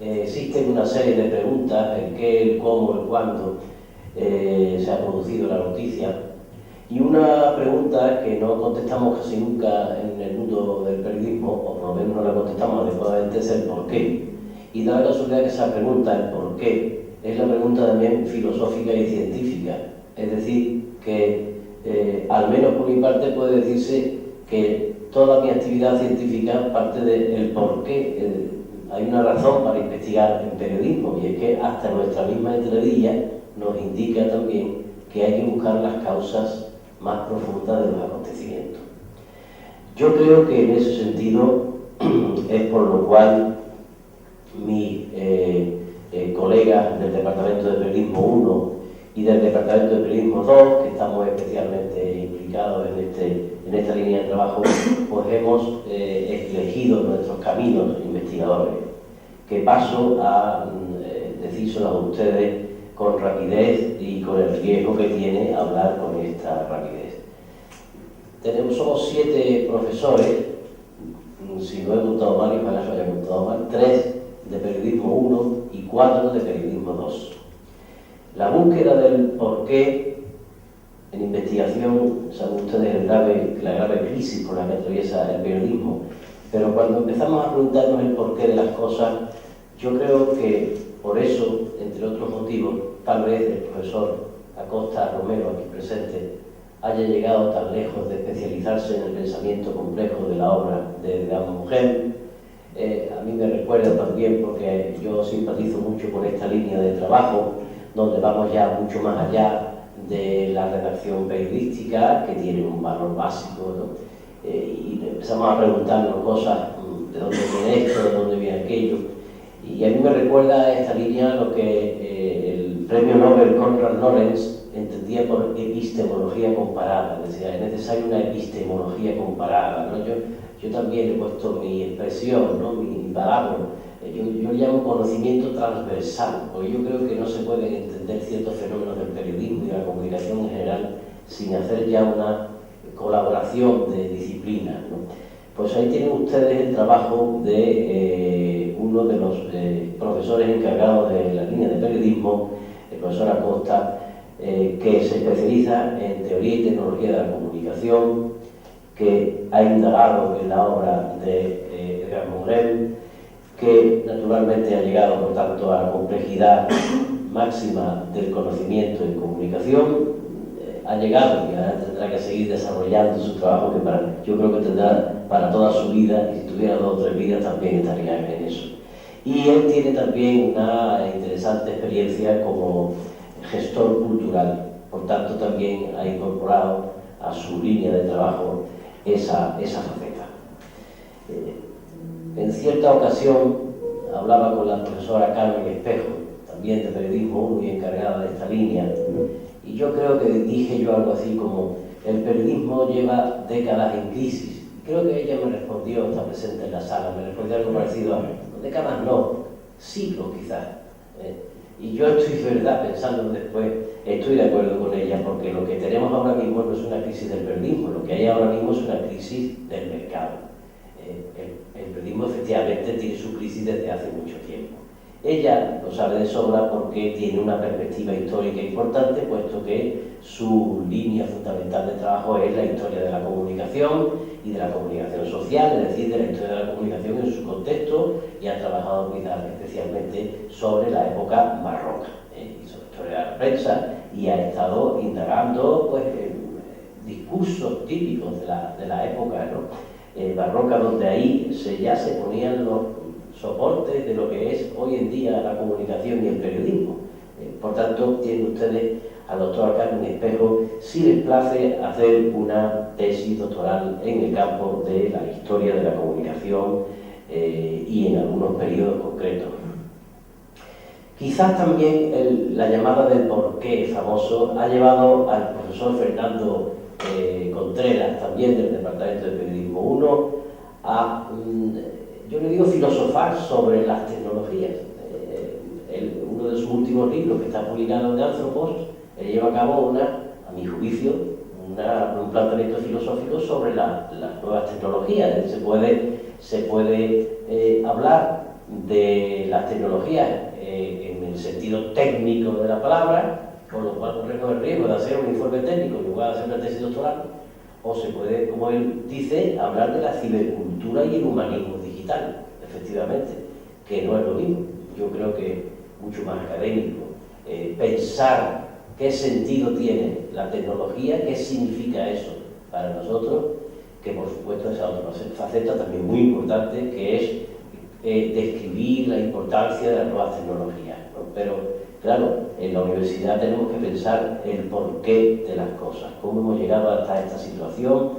existen una serie de preguntas, el qué, el cómo, el cuándo se ha producido la noticia. Y una pregunta que no contestamos casi nunca en el mundo del periodismo, o por lo menos no la contestamos adecuadamente, es el por qué. Y da la casualidad que esa pregunta, el por qué, es la pregunta también filosófica y científica. Es decir, que al menos por mi parte puede decirse que toda mi actividad científica parte del por qué. Hay una razón para investigar en periodismo, y es que hasta nuestra misma entradilla nos indica también que hay que buscar las causas más profundas de los acontecimientos. Yo creo que en ese sentido es por lo cual mis colegas del Departamento de Periodismo 1 y del Departamento de Periodismo 2, que estamos especialmente implicados en esta línea de trabajo, pues hemos elegido nuestros caminos investigadores, que paso a decírselos a ustedes con rapidez y con el riesgo que tiene hablar con esta rapidez. Somos 7 profesores, si no he contado mal y para eso haya contado mal, 3 de Periodismo 1 y 4 de Periodismo 2. La búsqueda del porqué en investigación, saben ustedes la grave crisis por la que atraviesa el periodismo, pero cuando empezamos a preguntarnos el porqué de las cosas, yo creo que por eso, entre otros motivos, tal vez el profesor Acosta Romero, aquí presente, haya llegado tan lejos de especializarse en el pensamiento complejo de la obra de la mujer. A mí me recuerda también, porque yo simpatizo mucho con esta línea de trabajo, donde vamos ya mucho más allá de la redacción periodística, que tiene un valor básico, ¿no? Y empezamos a preguntarnos cosas, ¿de dónde viene esto? ¿De dónde viene aquello? Y a mí me recuerda esta línea lo que el premio Nobel Konrad Lorenz entendía por epistemología comparada. Decía, es necesaria una epistemología comparada, ¿no? Yo también he puesto mi expresión, ¿no? mi palabra. Yo llamo conocimiento transversal, porque yo creo que no se pueden entender ciertos fenómenos del periodismo y de la comunicación en general sin hacer ya una colaboración de disciplinas, ¿no? Pues ahí tienen ustedes el trabajo de uno de los profesores encargados de la línea de periodismo, el profesor Acosta, que se especializa en teoría y tecnología de la comunicación, que ha indagado en la obra de Edgar Morin, que naturalmente ha llegado, por tanto, a la complejidad máxima del conocimiento en comunicación. Ha llegado y ahora tendrá que seguir desarrollando su trabajo, que yo creo que tendrá para toda su vida, y si tuviera 2 o 3 vidas también estaría en eso. Y él tiene también una interesante experiencia como gestor cultural, por tanto también ha incorporado a su línea de trabajo esa faceta. En cierta ocasión hablaba con la profesora Carmen Espejo, también de periodismo muy encargada de esta línea, y yo creo que dije yo algo así como: el periodismo lleva décadas en crisis. Creo que ella me respondió, está presente en la sala, me respondió algo parecido a: décadas no, siglos quizás. Y yo estoy, de verdad, pensando después, estoy de acuerdo con ella, porque lo que tenemos ahora mismo no es una crisis del periodismo, lo que hay ahora mismo es una crisis del mercado. El periodismo efectivamente tiene su crisis desde hace mucho tiempo. Ella lo sabe de sobra porque tiene una perspectiva histórica importante, puesto que su línea fundamental de trabajo es la historia de la comunicación y de la comunicación social, es decir, de la historia de la comunicación en su contexto, y ha trabajado especialmente sobre la época barroca, y sobre la historia de la prensa, y ha estado indagando pues, discursos típicos de la época, ¿no? Barroca, donde ahí ya se ponían los soportes de lo que es hoy en día la comunicación y el periodismo. Por tanto, tienen ustedes al doctor Carmen Espejo, si les place hacer una tesis doctoral en el campo de la historia de la comunicación y en algunos periodos concretos. Quizás también la llamada del porqué famoso ha llevado al profesor Fernando Contreras, también del Departamento de Periodismo 1, a, yo le digo, filosofar sobre las tecnologías. Uno de sus últimos libros, que está publicado en Anthropos, lleva a cabo a mi juicio, un planteamiento filosófico sobre las nuevas tecnologías. Se puede hablar de las tecnologías en el sentido técnico de la palabra, con lo cual corremos el riesgo de hacer un informe técnico en lugar de hacer una tesis doctoral, o se puede, como él dice, hablar de la cibercultura y el humanismo digital, efectivamente, que no es lo mismo. Yo creo que mucho más académico pensar qué sentido tiene la tecnología, qué significa eso para nosotros, que por supuesto esa otra faceta también muy importante, que es describir la importancia de las nuevas tecnologías, ¿no? Pero claro, en la universidad tenemos que pensar el porqué de las cosas, cómo hemos llegado hasta esta situación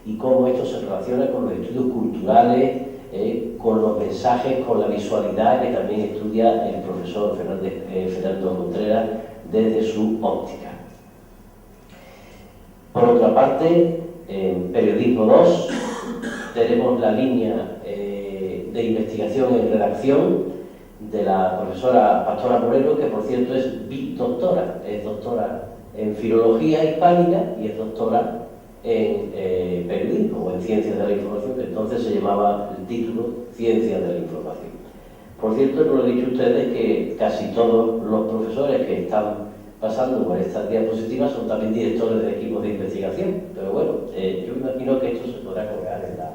y cómo esto se relaciona con los estudios culturales, con los mensajes, con la visualidad, que también estudia el profesor Fernando Contreras desde su óptica. Por otra parte, en Periodismo 2 tenemos la línea de investigación en redacción de la profesora Pastora Moreno, que por cierto es bidoctora, es doctora en Filología Hispánica y es doctora en Periodismo o en Ciencias de la Información, que entonces se llamaba el título Ciencias de la Información. Por cierto, no lo he dicho a ustedes que casi todos los profesores que están pasando por estas diapositivas son también directores de equipos de investigación, pero bueno, yo imagino que esto se podrá colgar en la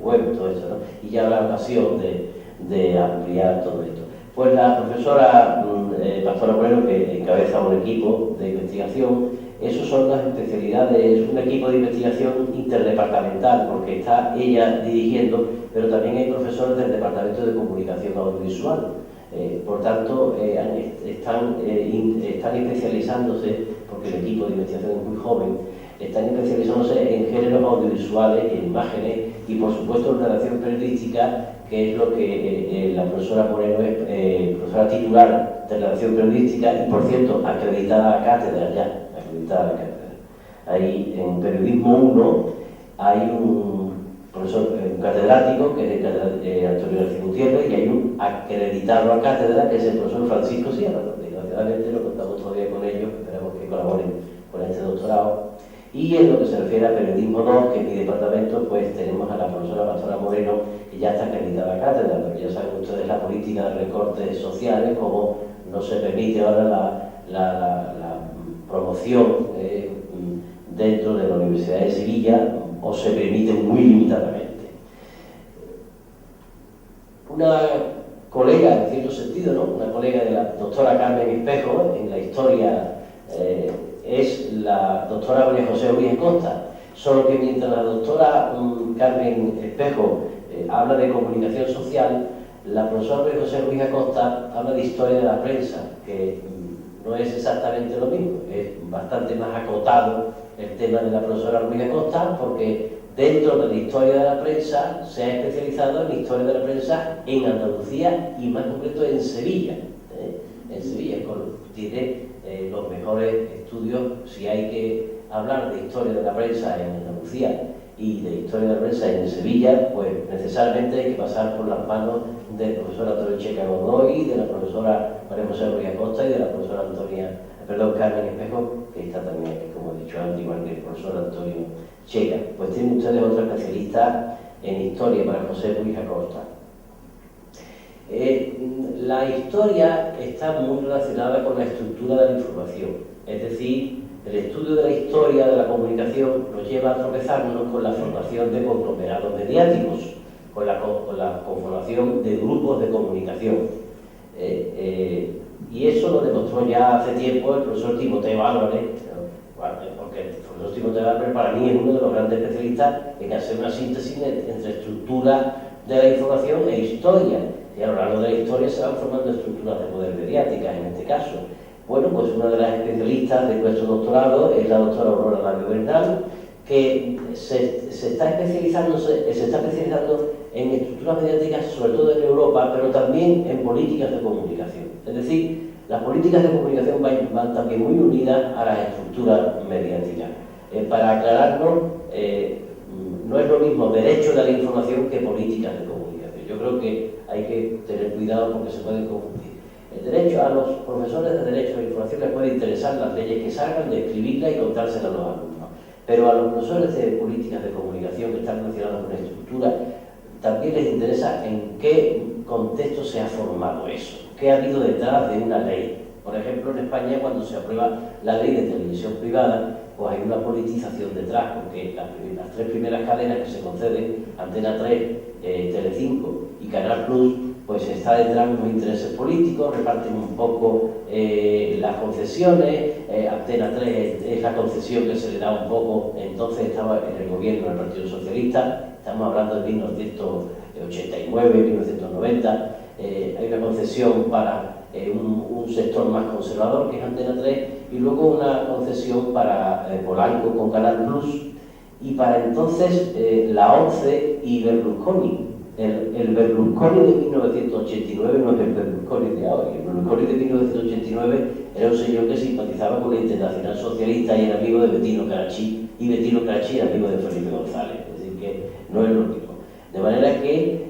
web, todo eso, ¿no? Y ya habrá ocasión de ampliar todo esto. Pues la profesora Pastora Moreno, que encabeza un equipo de investigación, esos son las especialidades, es un equipo de investigación interdepartamental, porque está ella dirigiendo, pero también hay profesores del Departamento de Comunicación Audiovisual. Por tanto, están especializándose, porque el equipo de investigación es muy joven, están especializándose en géneros audiovisuales, en imágenes y, por supuesto, en redacción periodística, que es lo que la profesora Moreno es profesora titular de redacción periodística y, por cierto, acreditada a cátedra ya, acreditada a cátedra. Ahí en Periodismo 1 hay un profesor, un catedrático, que es el Antonio García Gutiérrez, y hay un acreditado a cátedra, que es el profesor Francisco Sierra. Desgraciadamente no contamos todavía con ellos, esperamos que colaboren con este doctorado. Y en lo que se refiere a Periodismo 2, que es mi departamento, pues tenemos a la profesora Pastora Moreno, que ya está acreditada a cátedra, pero ya saben ustedes la política de recortes sociales, como no se permite ahora la promoción dentro de la Universidad de Sevilla, o se permite muy limitadamente. Una colega, en cierto sentido, ¿no? Una colega de la doctora Carmen Espejo, en la historia, es la doctora María José Ruiz Acosta, solo que mientras la doctora Carmen Espejo habla de comunicación social, la profesora María José Ruiz Acosta habla de historia de la prensa, que no es exactamente lo mismo, es bastante más acotado el tema de la profesora Ruiz Acosta, porque dentro de la historia de la prensa se ha especializado en la historia de la prensa en Andalucía y más concreto en Sevilla. En Sevilla tiene los mejores estudios. Si hay que hablar de historia de la prensa en Andalucía y de historia de la prensa en Sevilla, pues necesariamente hay que pasar por las manos del profesor Antonio Checa Godoy, de la profesora María José María Costa y de la profesora Carmen Espejo, que está también aquí, como he dicho antes, igual que el profesor Antonio Checa. Pues tienen ustedes otro especialista en historia, María José Ruiz Acosta. La historia está muy relacionada con la estructura de la información, es decir, el estudio de la historia de la comunicación nos lleva a tropezarnos con la formación de conglomerados mediáticos, con la conformación de grupos de comunicación. Y eso lo demostró ya hace tiempo el profesor Timoteo Álvarez, porque el profesor Timoteo Álvarez para mí es uno de los grandes especialistas en hacer una síntesis entre estructura de la información e historia. Y a lo largo de la historia se van formando estructuras de poder mediáticas, en este caso. Bueno, pues una de las especialistas de nuestro doctorado es la doctora Aurora Labio Bernal, que se está especializando en estructuras mediáticas, sobre todo en Europa, pero también en políticas de comunicación. Es decir, las políticas de comunicación van también muy unidas a las estructuras mediáticas. Para aclararnos, no es lo mismo derecho de la información que políticas de comunicación. Yo creo que hay que tener cuidado porque se pueden confundir. El derecho, a los profesores de Derecho a la Información les puede interesar las leyes que salgan, de escribirlas y contárselas a los alumnos. Pero a los profesores de políticas de comunicación que están relacionados con la estructura, también les interesa en qué contexto se ha formado eso, qué ha habido detrás de una ley. Por ejemplo, en España, cuando se aprueba la ley de televisión privada, pues hay una politización detrás, porque las tres primeras cadenas que se conceden, Antena 3, Telecinco y Canal Plus, pues está detrás de unos intereses políticos, reparten un poco las concesiones. Antena 3 es la concesión que se le da un poco, entonces estaba en el gobierno del Partido Socialista, estamos hablando de 1989, 1990, hay una concesión para un sector más conservador, que es Antena 3, y luego una concesión para Polanco con Canal Plus, y para entonces la ONCE y Berlusconi. El Berlusconi de 1989 no es el Berlusconi de ahora. El Berlusconi de 1989 era un señor que simpatizaba con la Internacional Socialista y era amigo de Bettino Caracci, y Bettino Caracci era amigo de Felipe González, es decir, que no es lo mismo. De manera que,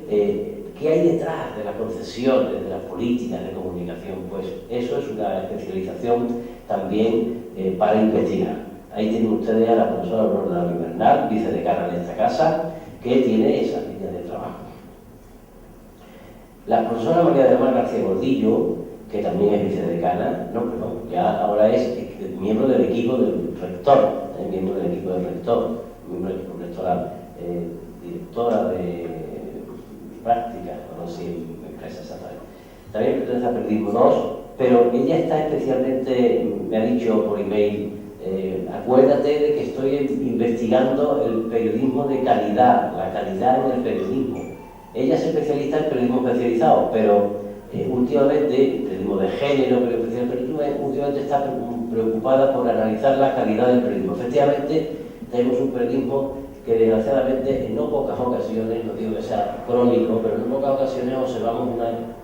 ¿qué hay detrás de las concesiones, de las políticas de comunicación? Pues eso es una especialización también para investigar. Ahí tienen ustedes a la profesora Aurora Labio Bernal, vicedecana de esta casa, que tiene esa línea de trabajo. La profesora María del Mar García Gordillo, que también es vicedecana, ya ahora es miembro del equipo del rector, miembro del equipo rectoral, directora de prácticas, no sé si empresas exactamente. También pertenece a Periodismo 2, pero ella está especialmente, me ha dicho por email, acuérdate de que estoy investigando el periodismo de calidad, la calidad en el periodismo. Ella es especialista en periodismo especializado, pero últimamente, periodismo de género, últimamente está preocupada por analizar la calidad del periodismo. Efectivamente, tenemos un periodismo que desgraciadamente en no pocas ocasiones, no digo que sea crónico, pero en no pocas ocasiones observamos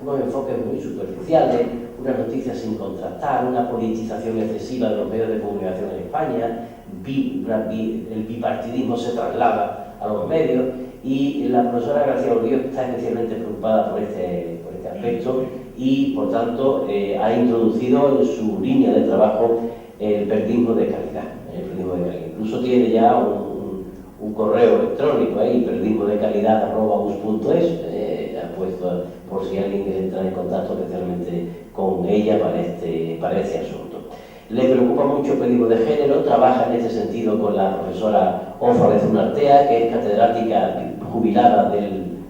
unos enfoques muy superficiales, unas noticias sin contrastar, una politización excesiva de los medios de comunicación en España, el bipartidismo se traslada a los medios, y la profesora García Gordillo está especialmente preocupada por este aspecto y, por tanto, ha introducido en su línea de trabajo el periodismo de calidad. Incluso tiene ya un correo electrónico ahí, periodismodecalidad@us.es, ha puesto por si alguien quiere entrar en contacto especialmente con ella para este asunto. Le preocupa mucho el periodismo de género, trabaja en este sentido con la profesora Ofa de Zunartea, que es catedrática jubilada de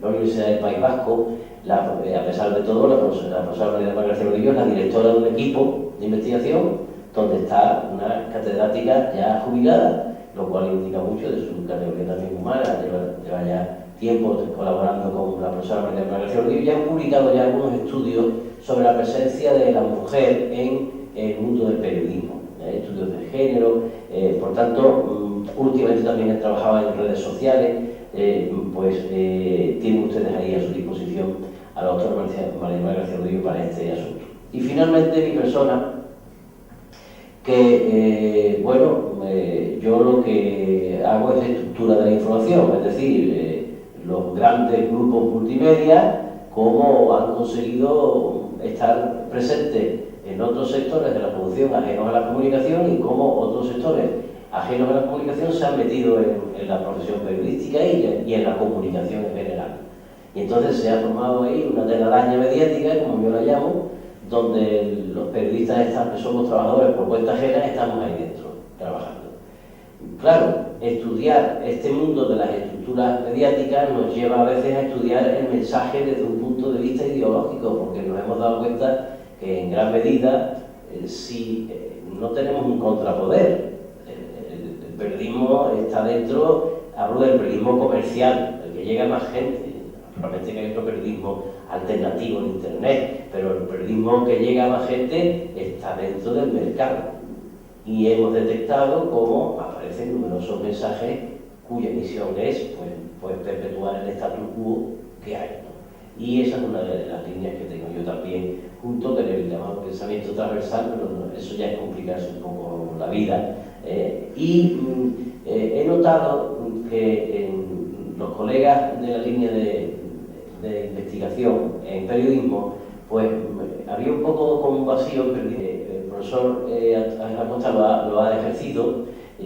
la Universidad del País Vasco. A pesar de todo, la profesora María del Mar García Gordillo es la directora de un equipo de investigación donde está una catedrática ya jubilada, lo cual indica mucho de su categoría también humana. Lleva ya tiempo colaborando con la profesora María del Mar García Gordillo y han publicado ya algunos estudios sobre la presencia de la mujer en el mundo del periodismo, estudios de género. Por tanto, últimamente también he trabajado en redes sociales, tienen ustedes ahí a su disposición a la doctora María García Rodríguez para este asunto. Y finalmente mi persona, que yo lo que hago es estructura de la información, es decir, los grandes grupos multimedia, cómo han conseguido estar presentes en otros sectores de la producción ajenos a la comunicación y cómo otros sectores ajenos a la comunicación se han metido en la profesión periodística y en la comunicación en general. Y entonces se ha formado ahí una telaraña mediática, como yo la llamo, donde los periodistas que somos trabajadores por cuenta ajena estamos ahí dentro, trabajando. Claro, estudiar este mundo de las estructuras mediáticas nos lleva a veces a estudiar el mensaje desde un punto de vista ideológico, porque nos hemos dado cuenta que en gran medida, si no tenemos un contrapoder, el periodismo está dentro, hablo del periodismo comercial, el que llega a más gente. Probablemente que hay otro periodismo alternativo en Internet, pero el periodismo que llega a más gente está dentro del mercado. Y hemos detectado cómo aparecen numerosos mensajes cuya misión es pues perpetuar el status quo que hay, ¿no? Y esa es una de las líneas que tengo yo también, junto con el llamado pensamiento transversal, pero eso ya es complicarse un poco la vida. He notado que los colegas de la línea de investigación en periodismo, pues había un poco como un vacío. El profesor Acosta lo ha ejercido,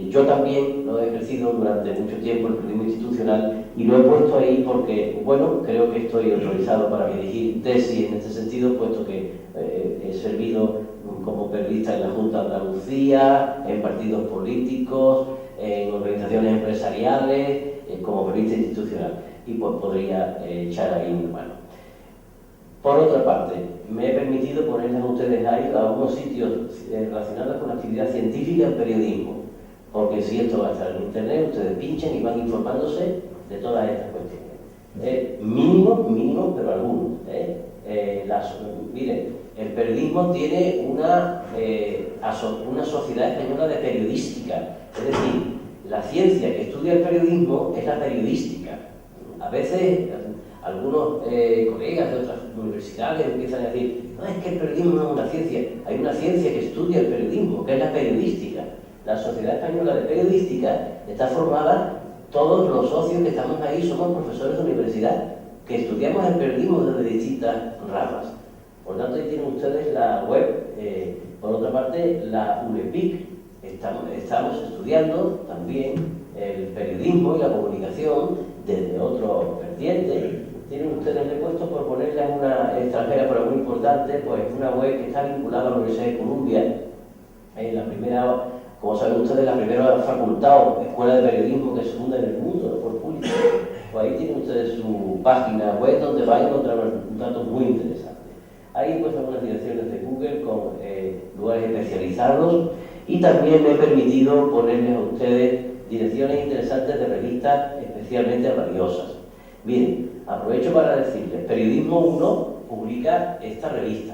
yo también lo he ejercido durante mucho tiempo el periodismo institucional, y lo he puesto ahí porque, bueno, creo que estoy autorizado para dirigir tesis en este sentido, puesto que he servido como periodista en la Junta de Andalucía, en partidos políticos, en organizaciones empresariales, como periodista institucional, y pues podría echar ahí una mano. Por otra parte, me he permitido ponerles a ustedes ahí a algunos sitios relacionados con la actividad científica en periodismo, porque si esto va a estar en Internet, ustedes pinchan y van informándose de todas estas cuestiones. Mínimo, pero algunos. Miren, el periodismo tiene una sociedad española de periodística, es decir, la ciencia que estudia el periodismo es la periodística. A veces algunos colegas de otras universidades empiezan a decir: no, es que el periodismo no es una ciencia. Hay una ciencia que estudia el periodismo, que es la periodística. La Sociedad Española de Periodística está formada, todos los socios que estamos ahí somos profesores de universidad, que estudiamos el periodismo desde distintas ramas. Por tanto, ahí tienen ustedes la web. Por otra parte, la UNEPIC. Estamos estudiando también el periodismo y la comunicación desde otro vertiente. Tienen ustedes, le he puesto por ponerles una extranjera, pero muy importante, pues una web que está vinculada a la Universidad de Columbia. La primera, como saben ustedes, la primera facultad o escuela de periodismo que se funda en el mundo, por público. Pues ahí tienen ustedes su página web donde van a encontrar datos muy interesantes. Ahí he puesto algunas direcciones de Google con lugares especializados, y también me he permitido ponerles a ustedes direcciones interesantes de revistas especialmente valiosas. Miren, aprovecho para decirles, Periodismo 1 publica esta revista.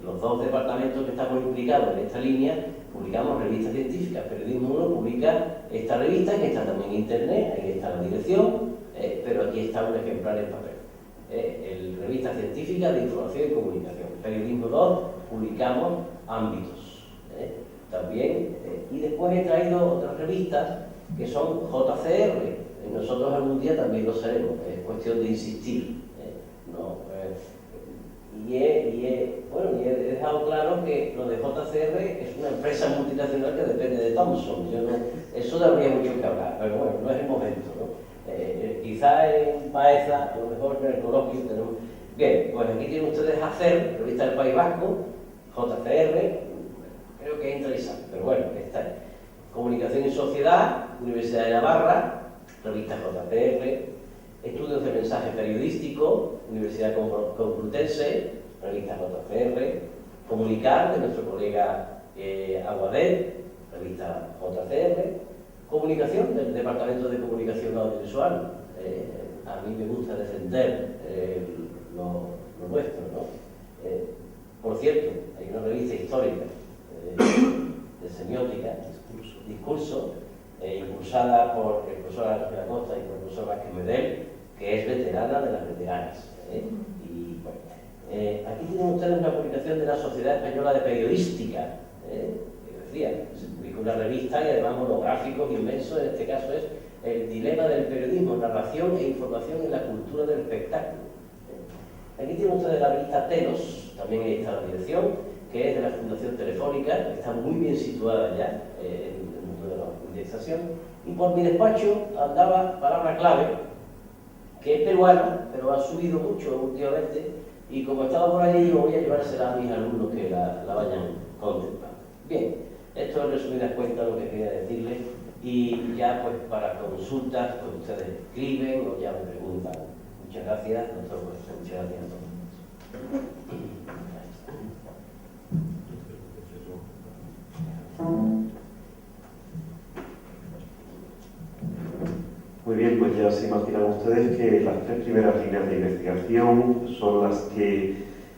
Los dos departamentos que estamos implicados en esta línea publicamos revistas científicas. Periodismo 1 publica esta revista, que está también en Internet, ahí está la dirección, pero aquí está un ejemplar en papel. Revista científica de información y comunicación. Periodismo 2 publicamos ámbitos. También, y después he traído otras revistas que son JCR. Nosotros algún día también lo seremos, es cuestión de insistir. Y he dejado claro que lo de JCR es una empresa multinacional que depende de Thomson. Eso daría mucho que hablar, pero bueno, no es el momento, ¿no? Quizá en Baeza, a lo mejor en el coloquio tenemos. Bien, pues aquí tienen ustedes ACER, revista del País Vasco, JCR. Creo que es interesante, pero bueno, está ahí. Comunicación y Sociedad, Universidad de Navarra, revista JCR. Estudios de Mensaje Periodístico, Universidad Complutense, revista JCR. Comunicar, de nuestro colega Aguadet, revista JCR. Comunicación, del Departamento de Comunicación Audiovisual. A mí me gusta defender lo nuestro, ¿no? Por cierto, hay una revista histórica de semiótica, Discurso, impulsada por el profesor Ángel Acosta y por el profesor Vázquez Medel, que es veterana de las veteranas. Y bueno, aquí tienen ustedes una publicación de la Sociedad Española de Periodística, que decía, se publicó una revista y además monográficos inmensos. En este caso es El dilema del periodismo, narración e información en la cultura del espectáculo. Aquí tienen ustedes la revista Telos, también ahí está la dirección, que es de la Fundación Telefónica, que está muy bien situada ya en el mundo de la indexación. Y por mi despacho andaba palabra clave, que es peruana, pero ha subido mucho últimamente, y como estaba por allí, yo voy a llevársela a mis alumnos que la vayan contemplando. Bien, esto en resumidas cuentas lo que quería decirles, y ya pues para consultas, pues ustedes escriben o ya me preguntan. Muchas gracias, doctor. Muchas gracias a todos. Muy bien, pues ya se imaginan ustedes que las tres primeras líneas de investigación son las que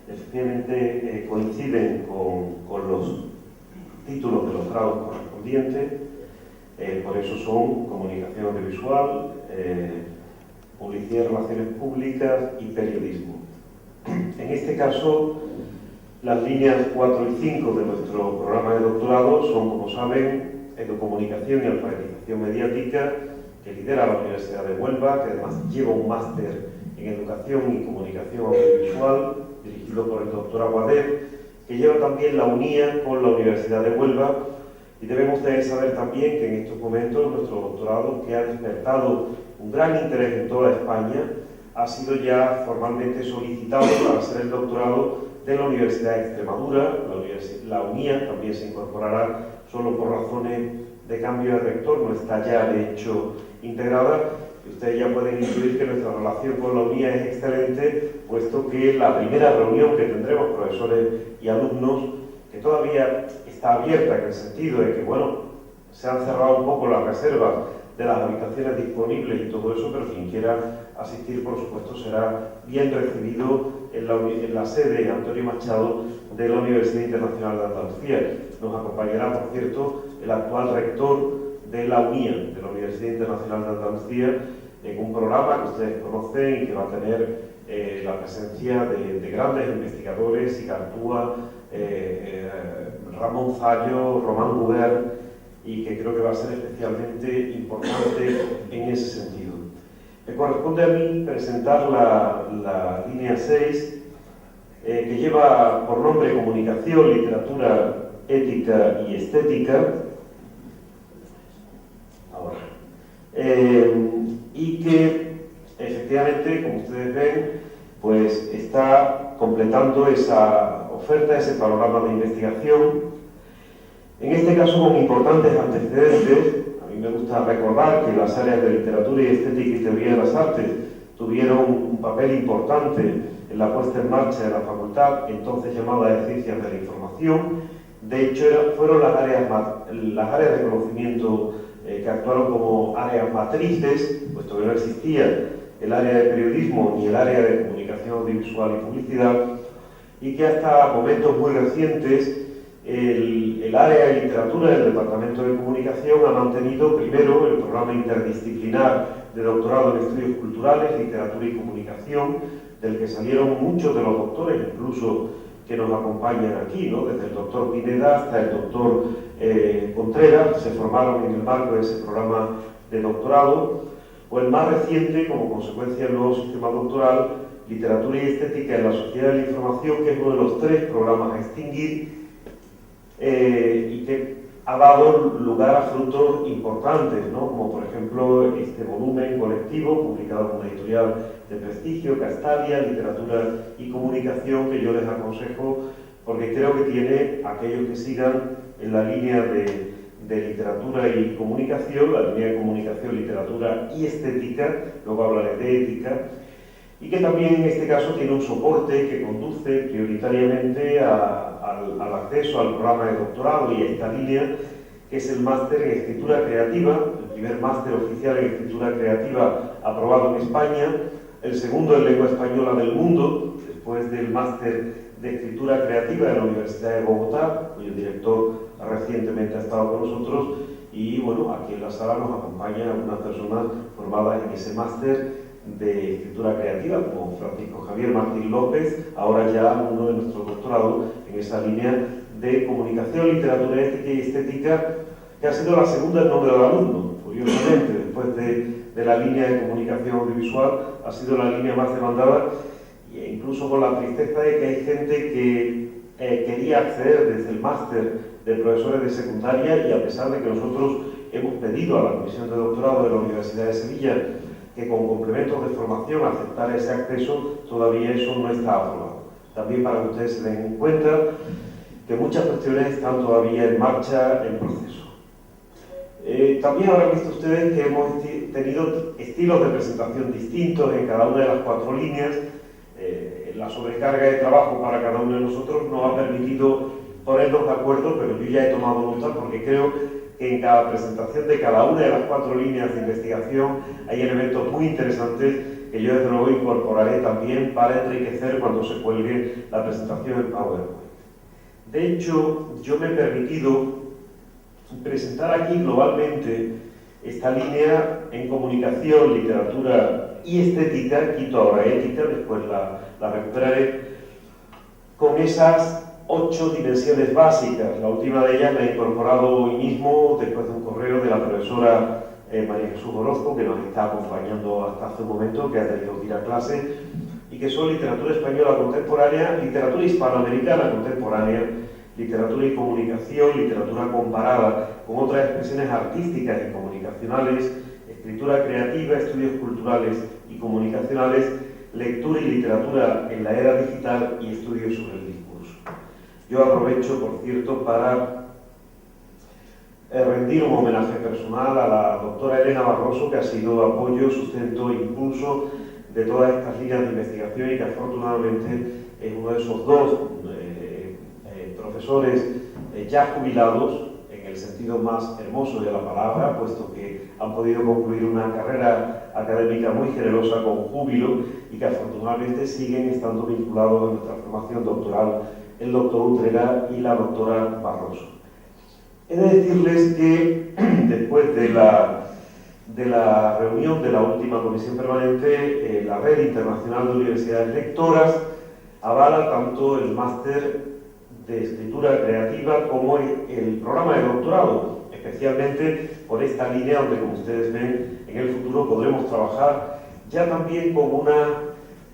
efectivamente coinciden con los títulos de los grados correspondientes. Por eso son comunicación audiovisual, publicidad y relaciones públicas y periodismo. En este caso, las líneas 4 y 5 de nuestro programa de doctorado son, como saben, Educomunicación y Alfabetización Mediática, que lidera la Universidad de Huelva, que además lleva un máster en Educación y Comunicación Audiovisual, dirigido por el doctor Aguader, que lleva también la UNIA con la Universidad de Huelva. Y deben ustedes saber también que en estos momentos nuestro doctorado, que ha despertado un gran interés en toda España, ha sido ya formalmente solicitado para ser el doctorado de la Universidad de Extremadura. La UNIA también se incorporará solo por razones de cambio de rector, no está ya de hecho integrada. Y ustedes ya pueden intuir que nuestra relación con la UNIA es excelente, puesto que la primera reunión que tendremos profesores y alumnos, que todavía está abierta en el sentido de que, bueno, se han cerrado un poco las reservas de las habitaciones disponibles y todo eso, pero quien quiera asistir, por supuesto, será bien recibido en la sede Antonio Machado de la Universidad Internacional de Andalucía. Nos acompañará, por cierto, el actual rector de la UNIA, de la Universidad Internacional de Andalucía, en un programa que ustedes conocen y que va a tener la presencia de grandes investigadores, Igartúa, Ramón Zallo, Román Gubert, y que creo que va a ser especialmente importante en ese sentido. Me corresponde a mí presentar la línea 6, que lleva por nombre Comunicación, Literatura, Ética y Estética, y que efectivamente, como ustedes ven, pues está completando esa oferta, ese panorama de investigación. En este caso, con importantes antecedentes. A mí me gusta recordar que las áreas de literatura y estética y teoría de las artes tuvieron un papel importante en la puesta en marcha de la facultad, entonces llamada de Ciencias de la Información. De hecho, fueron las áreas de conocimiento que actuaron como áreas matrices, puesto que no existía el área de periodismo ni el área de comunicación audiovisual y publicidad, y que hasta momentos muy recientes el área de literatura del Departamento de Comunicación ha mantenido primero el programa interdisciplinar de doctorado en estudios culturales, literatura y comunicación, del que salieron muchos de los doctores, incluso que nos acompañan aquí, ¿no? Desde el doctor Pineda hasta el doctor Contreras, se formaron en el marco de ese programa de doctorado, o el más reciente, como consecuencia del nuevo sistema doctoral, Literatura y Estética en la Sociedad de la Información, que es uno de los 3 programas a extinguir, y que ha dado lugar a frutos importantes, ¿no? Como por ejemplo este volumen colectivo publicado por una editorial de prestigio, Castalia, Literatura y Comunicación, que yo les aconsejo porque creo que tiene aquellos que sigan en la línea de literatura y comunicación, la línea de comunicación, literatura y estética, luego hablaré de ética, y que también en este caso tiene un soporte que conduce prioritariamente al acceso al programa de doctorado y a esta línea, que es el máster en escritura creativa, el primer máster oficial en escritura creativa aprobado en España, el segundo en lengua española del mundo, después del máster de escritura creativa de la Universidad de Bogotá, cuyo director recientemente ha estado con nosotros, y bueno, aquí en la sala nos acompañan algunas personas formadas en ese máster de escritura creativa, como Francisco Javier Martín López, ahora ya uno de nuestros doctorados en esa línea de comunicación, literatura ética y estética, que ha sido la segunda en número de alumnos. Curiosamente, después de la línea de comunicación audiovisual, ha sido la línea más demandada, e incluso con la tristeza de que hay gente que quería acceder desde el máster de profesores de secundaria, y a pesar de que nosotros hemos pedido a la Comisión de Doctorado de la Universidad de Sevilla que con complementos de formación aceptara ese acceso, todavía eso no está aprobado. También para que ustedes se den cuenta que muchas cuestiones están todavía en marcha, en proceso. También habrán visto ustedes que hemos tenido estilos de presentación distintos en cada una de las 4 líneas. La sobrecarga de trabajo para cada uno de nosotros nos ha permitido ponernos de acuerdo, pero yo ya he tomado nota porque creo que en cada presentación de cada una de las 4 líneas de investigación hay elementos muy interesantes que yo desde luego incorporaré también para enriquecer cuando se cuelgue la presentación en PowerPoint. De hecho, yo me he permitido presentar aquí globalmente esta línea en comunicación, literatura y estética, quito ahora ética, después la recuperaré, con esas 8 dimensiones básicas. La última de ellas la he incorporado hoy mismo después de un correo de la profesora María Jesús Orozco, que nos está acompañando hasta hace un momento, que ha tenido que ir a clase, y que son literatura española contemporánea, literatura hispanoamericana contemporánea, literatura y comunicación, literatura comparada con otras expresiones artísticas y comunicacionales, escritura creativa, estudios culturales y comunicacionales, lectura y literatura en la era digital y estudios sobre el discurso. Yo aprovecho, por cierto, para rendir un homenaje personal a la doctora Elena Barroso, que ha sido apoyo, sustento e impulso de todas estas líneas de investigación y que afortunadamente es uno de esos 2 profesores ya jubilados, en el sentido más hermoso de la palabra, puesto que han podido concluir una carrera académica muy generosa con júbilo y que afortunadamente siguen estando vinculados a nuestra formación doctoral, el doctor Utrera y la doctora Barroso. He de decirles que después de la reunión de la última comisión permanente, la Red Internacional de Universidades Lectoras avala tanto el máster de escritura creativa como el programa de doctorado, especialmente por esta línea donde, como ustedes ven, en el futuro podremos trabajar ya también con una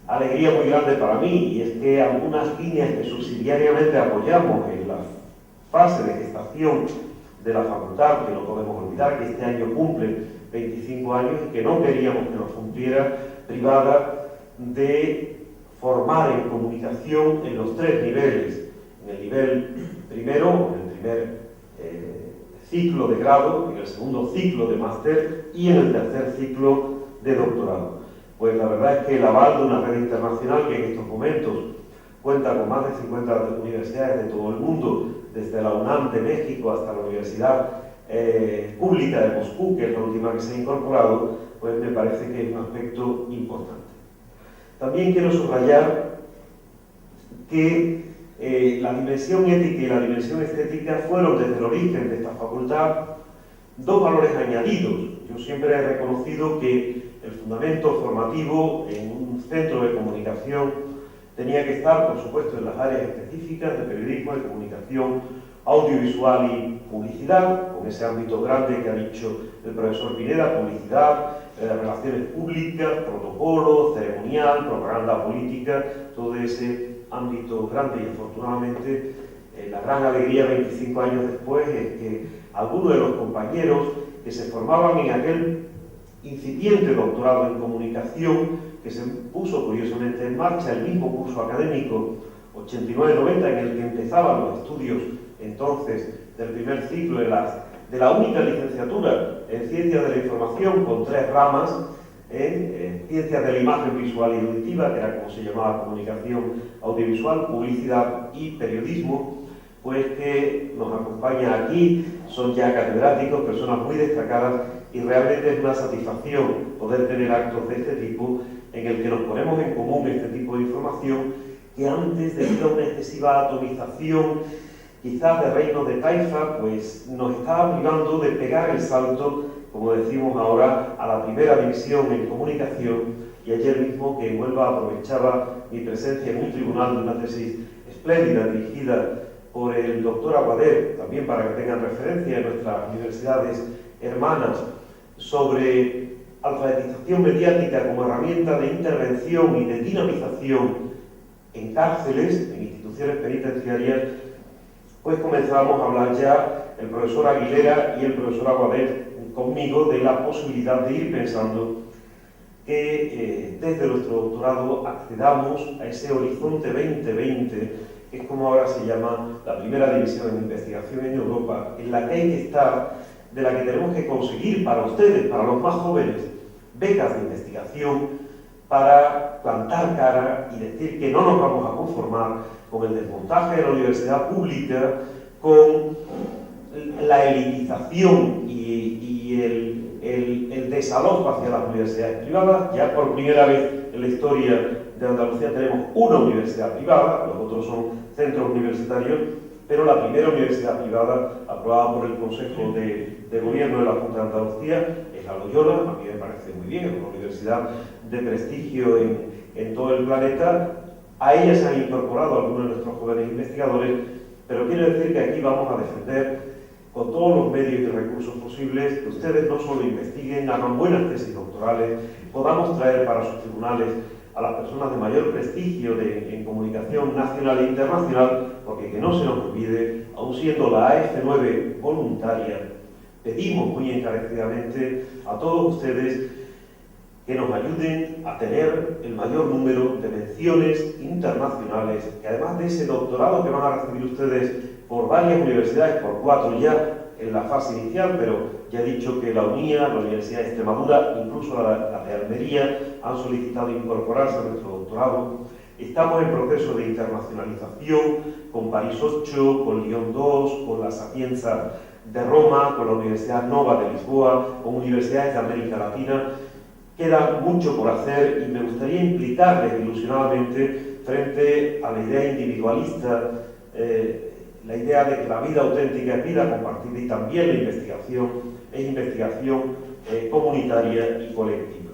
alegría muy grande para mí, y es que algunas líneas que subsidiariamente apoyamos en la fase de gestación de la facultad, que no podemos olvidar que este año cumplen 25 años y que no queríamos que nos cumpliera, privada de formar en comunicación en los 3 niveles, en el nivel primero, en el primer ciclo de grado, en el segundo ciclo de máster y en el tercer ciclo de doctorado. Pues la verdad es que el aval de una red internacional que en estos momentos cuenta con más de 50 universidades de todo el mundo, desde la UNAM de México hasta la Universidad Pública de Moscú, que es la última que se ha incorporado, pues me parece que es un aspecto importante. También quiero subrayar que la dimensión ética y la dimensión estética fueron desde el origen de esta facultad 2 valores añadidos. Yo siempre he reconocido que el fundamento formativo en un centro de comunicación tenía que estar, por supuesto, en las áreas específicas de periodismo, de comunicación audiovisual y publicidad, con ese ámbito grande que ha dicho el profesor Pineda: publicidad, relaciones públicas, protocolo, ceremonial, propaganda política, todo ese ámbito grande. Y afortunadamente la gran alegría 25 años después es que algunos de los compañeros que se formaban en aquel incipiente doctorado en comunicación, que se puso curiosamente en marcha el mismo curso académico 89-90 en el que empezaban los estudios entonces del primer ciclo de la única licenciatura en Ciencias de la Información, con 3 ramas, en Ciencias de la Imagen Visual y Auditiva, que era como se llamaba Comunicación Audiovisual, Publicidad y Periodismo, pues que nos acompaña aquí, son ya catedráticos, personas muy destacadas, y realmente es una satisfacción poder tener actos de este tipo en el que nos ponemos en común este tipo de información que antes, debido a una excesiva atomización quizás de reino de taifa, pues nos está privando de pegar el salto, como decimos ahora, a la primera división en comunicación. Y ayer mismo, que en Huelva aprovechaba mi presencia en un tribunal de una tesis espléndida dirigida por el doctor Aguader, también para que tengan referencia en nuestras universidades hermanas, sobre alfabetización mediática como herramienta de intervención y de dinamización en cárceles, en instituciones penitenciarias, pues comenzábamos a hablar ya el profesor Aguilera y el profesor Aguader conmigo de la posibilidad de ir pensando que desde nuestro doctorado accedamos a ese horizonte 2020, que es como ahora se llama la primera división en investigación en Europa, en la que hay que estar, de la que tenemos que conseguir para ustedes, para los más jóvenes, becas de investigación para plantar cara y decir que no nos vamos a conformar con el desmontaje de la universidad pública, con la elitización y el desalojo hacia las universidades privadas. Ya por primera vez en la historia de Andalucía tenemos una universidad privada, los otros son centros universitarios, pero la primera universidad privada aprobada por el Consejo de Gobierno de la Junta de Andalucía es la Loyola. A mí me parece muy bien, es una universidad de prestigio en todo el planeta. A ella se han incorporado algunos de nuestros jóvenes investigadores, pero quiero decir que aquí vamos a defender con todos los medios y recursos posibles que ustedes no solo investiguen, hagan buenas tesis doctorales, podamos traer para sus tribunales a las personas de mayor prestigio en comunicación nacional e internacional, porque que no se nos olvide, aun siendo la AF9 voluntaria, pedimos muy encarecidamente a todos ustedes que nos ayuden a tener el mayor número de menciones internacionales, que además de ese doctorado que van a recibir ustedes por varias universidades, por 4 ya en la fase inicial, pero ya he dicho que la UNIA, la Universidad de Extremadura, incluso la de Almería, han solicitado incorporarse a nuestro doctorado. Estamos en proceso de internacionalización con París 8, con Lyon 2, con la Sapienza de Roma, con la Universidad Nova de Lisboa, con universidades de América Latina. Queda mucho por hacer y me gustaría implicarles ilusionadamente frente a la idea individualista, la idea de que la vida auténtica es vida compartida, y también la investigación es investigación comunitaria y colectiva.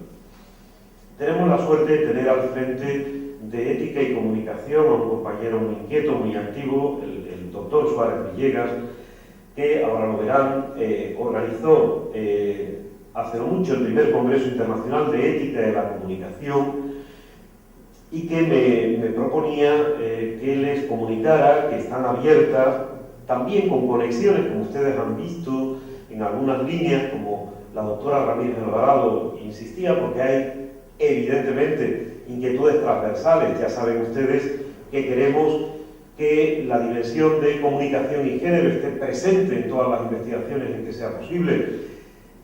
Tenemos la suerte de tener al frente de Ética y Comunicación a un compañero muy inquieto, muy activo, el doctor Suárez Villegas, que ahora lo verán, organizó hace no mucho el primer Congreso Internacional de Ética de la Comunicación, y que me proponía que les comunicara que están abiertas, también con conexiones, como ustedes han visto, en algunas líneas, como la doctora Ramírez Alvarado insistía, porque hay evidentemente inquietudes transversales. Ya saben ustedes que queremos que la dimensión de comunicación y género esté presente en todas las investigaciones en que sea posible,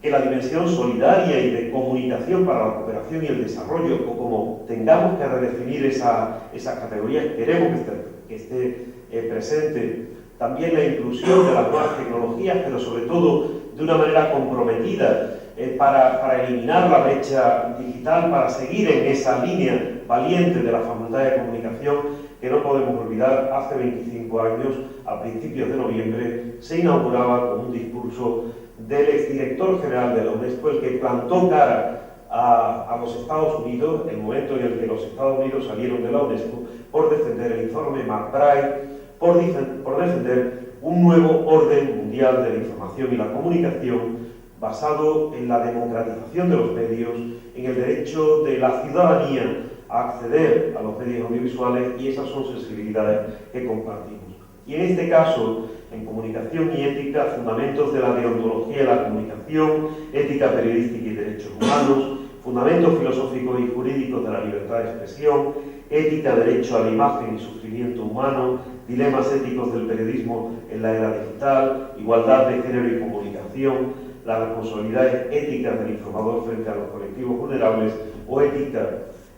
que la dimensión solidaria y de comunicación para la cooperación y el desarrollo, o como tengamos que redefinir esas categorías, queremos que esté presente. También la inclusión de las nuevas tecnologías, pero sobre todo de una manera comprometida para eliminar la brecha digital, para seguir en esa línea valiente de la Facultad de Comunicación, que no podemos olvidar. Hace 25 años, a principios de noviembre, se inauguraba con un discurso del exdirector general de la UNESCO, el que plantó cara a los Estados Unidos, el momento en el que los Estados Unidos salieron de la UNESCO, por defender el informe McBride, por defender un nuevo orden mundial de la información y la comunicación basado en la democratización de los medios, en el derecho de la ciudadanía a acceder a los medios audiovisuales, y esas son sensibilidades que compartimos. Y en este caso, en Comunicación y Ética, fundamentos de la deontología de la comunicación, ética periodística y derechos humanos, fundamentos filosóficos y jurídicos de la libertad de expresión, ética, derecho a la imagen y sufrimiento humano, dilemas éticos del periodismo en la era digital, igualdad de género y comunicación, las responsabilidades éticas del informador frente a los colectivos vulnerables, o ética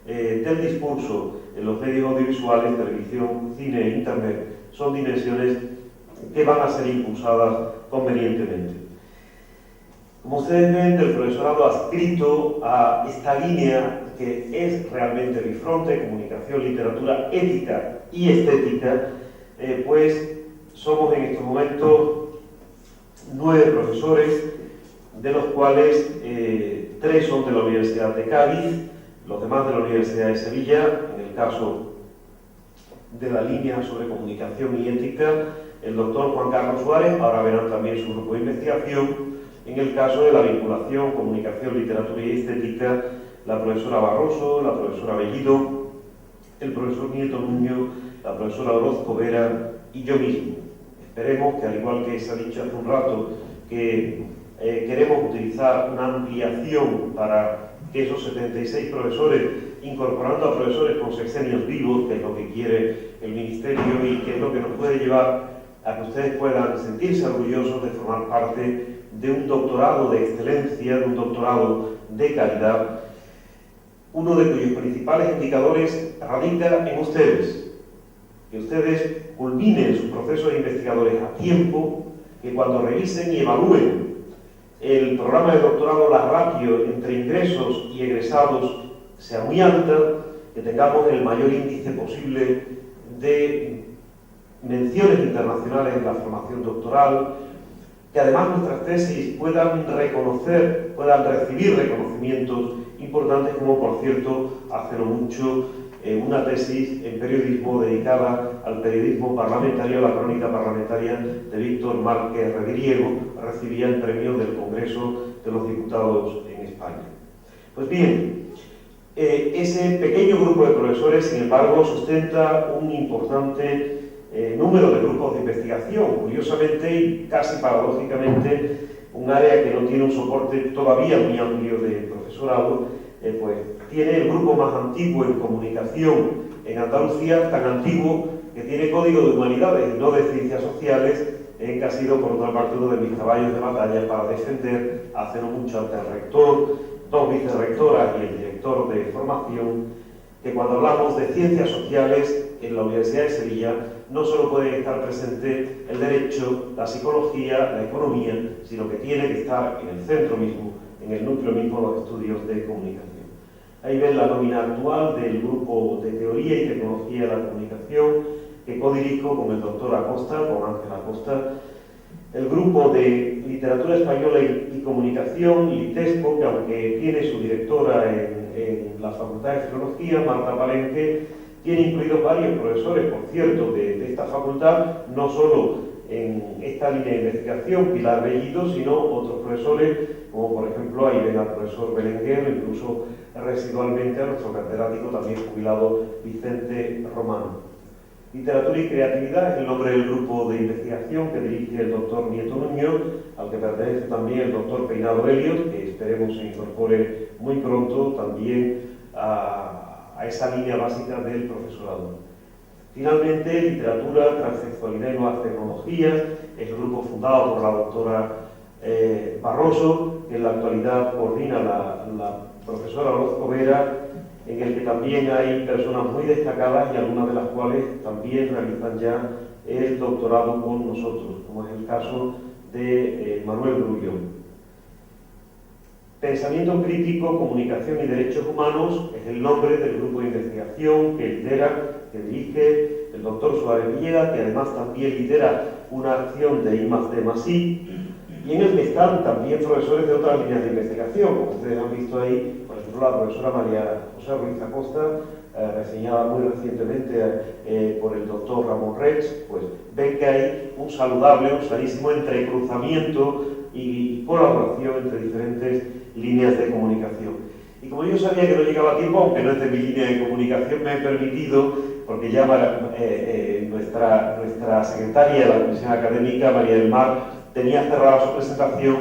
del discurso en los medios audiovisuales, televisión, cine e internet, son dimensiones que van a ser impulsadas convenientemente. Como ustedes ven, el profesorado adscrito a esta línea, que es realmente bifronte, comunicación, literatura, ética y estética, pues somos en estos momentos 9 profesores, de los cuales 3 son de la Universidad de Cádiz, los demás de la Universidad de Sevilla, en el caso de la línea sobre comunicación y ética, el doctor Juan Carlos Suárez, ahora verán también su grupo de investigación, en el caso de la vinculación, comunicación, literatura y estética, la profesora Barroso, la profesora Bellido, el profesor Nieto Nuño, la profesora Orozco Vera y yo mismo. Esperemos que, al igual que se ha dicho hace un rato, que queremos utilizar una ampliación para que esos 76 profesores, incorporando a profesores con sexenios vivos, que es lo que quiere el Ministerio y que es lo que nos puede llevar a que ustedes puedan sentirse orgullosos de formar parte de un doctorado de excelencia, de un doctorado de calidad, uno de cuyos principales indicadores radica en ustedes. Que ustedes culminen sus procesos de investigadores a tiempo, que cuando revisen y evalúen el programa de doctorado, la ratio entre ingresos y egresados sea muy alta, que tengamos el mayor índice posible de menciones internacionales en la formación doctoral, que además nuestras tesis puedan recibir reconocimientos importantes, como por cierto hace no mucho una tesis en periodismo dedicada al periodismo parlamentario, la crónica parlamentaria de Víctor Márquez Redriego, recibía el premio del Congreso de los Diputados en España. Pues bien, ese pequeño grupo de profesores, sin embargo, sustenta un importante número de grupos de investigación, curiosamente y casi paradójicamente, un área que no tiene un soporte todavía muy amplio de profesorado, pues tiene el grupo más antiguo en comunicación en Andalucía, tan antiguo que tiene código de humanidades y no de ciencias sociales, que ha sido por otra parte uno de mis caballos de batalla para defender hace no mucho ante el rector, 2 vicerrectoras y el director de formación, que cuando hablamos de ciencias sociales en la Universidad de Sevilla no solo puede estar presente el derecho, la psicología, la economía, sino que tiene que estar en el centro mismo, en el núcleo mismo de los estudios de comunicación. Ahí ven la nómina actual del grupo de teoría y tecnología de la comunicación que codirijo con el doctor Acosta, con Ángel Acosta, el grupo de literatura española y comunicación, LITESCO, que aunque tiene su directora en la Facultad de Filología, Marta Palenque, tiene incluidos varios profesores, por cierto, de esta facultad, no solo en esta línea de investigación, Pilar Bellido, sino otros profesores, como por ejemplo ahí ven al profesor Belenguer, incluso residualmente a nuestro catedrático también jubilado Vicente Romano. Literatura y creatividad es el nombre del grupo de investigación que dirige el doctor Nieto Nuño, al que pertenece también el doctor Peinado Elliot, que esperemos se incorpore muy pronto también a esa línea básica del profesorado. Finalmente, literatura, transexualidad y nuevas tecnologías es el grupo fundado por la doctora Barroso, que en la actualidad coordina la profesora Orozco Vera, en el que también hay personas muy destacadas y algunas de las cuales también realizan ya el doctorado con nosotros, como es el caso de Manuel Grullón. Pensamiento crítico, comunicación y derechos humanos es el nombre del grupo de investigación que lidera, que dirige el doctor Suárez Villegas, que además también lidera una acción de I+D+I, y en el que están también profesores de otras líneas de investigación, como ustedes han visto ahí, por ejemplo, la profesora María José Ruiz Acosta, reseñada muy recientemente por el doctor Ramón Rex, pues ven que hay un saludable, un sanísimo entrecruzamiento y colaboración entre diferentes líneas de comunicación. Y como yo sabía que no llegaba a tiempo, aunque no es de mi línea de comunicación, me he permitido, porque ya nuestra secretaria de la Comisión Académica, María del Mar, tenía cerrada su presentación,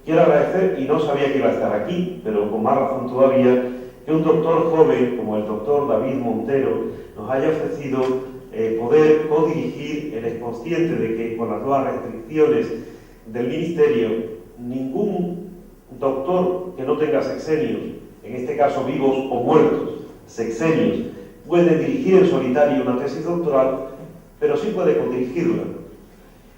quiero agradecer, y no sabía que iba a estar aquí, pero con más razón todavía, que un doctor joven como el doctor David Montero nos haya ofrecido poder codirigir. Él es consciente de que con las nuevas restricciones del Ministerio, ningún doctor que no tenga sexenios, en este caso vivos o muertos, sexenios, puede dirigir en solitario una tesis doctoral, pero sí puede codirigirla.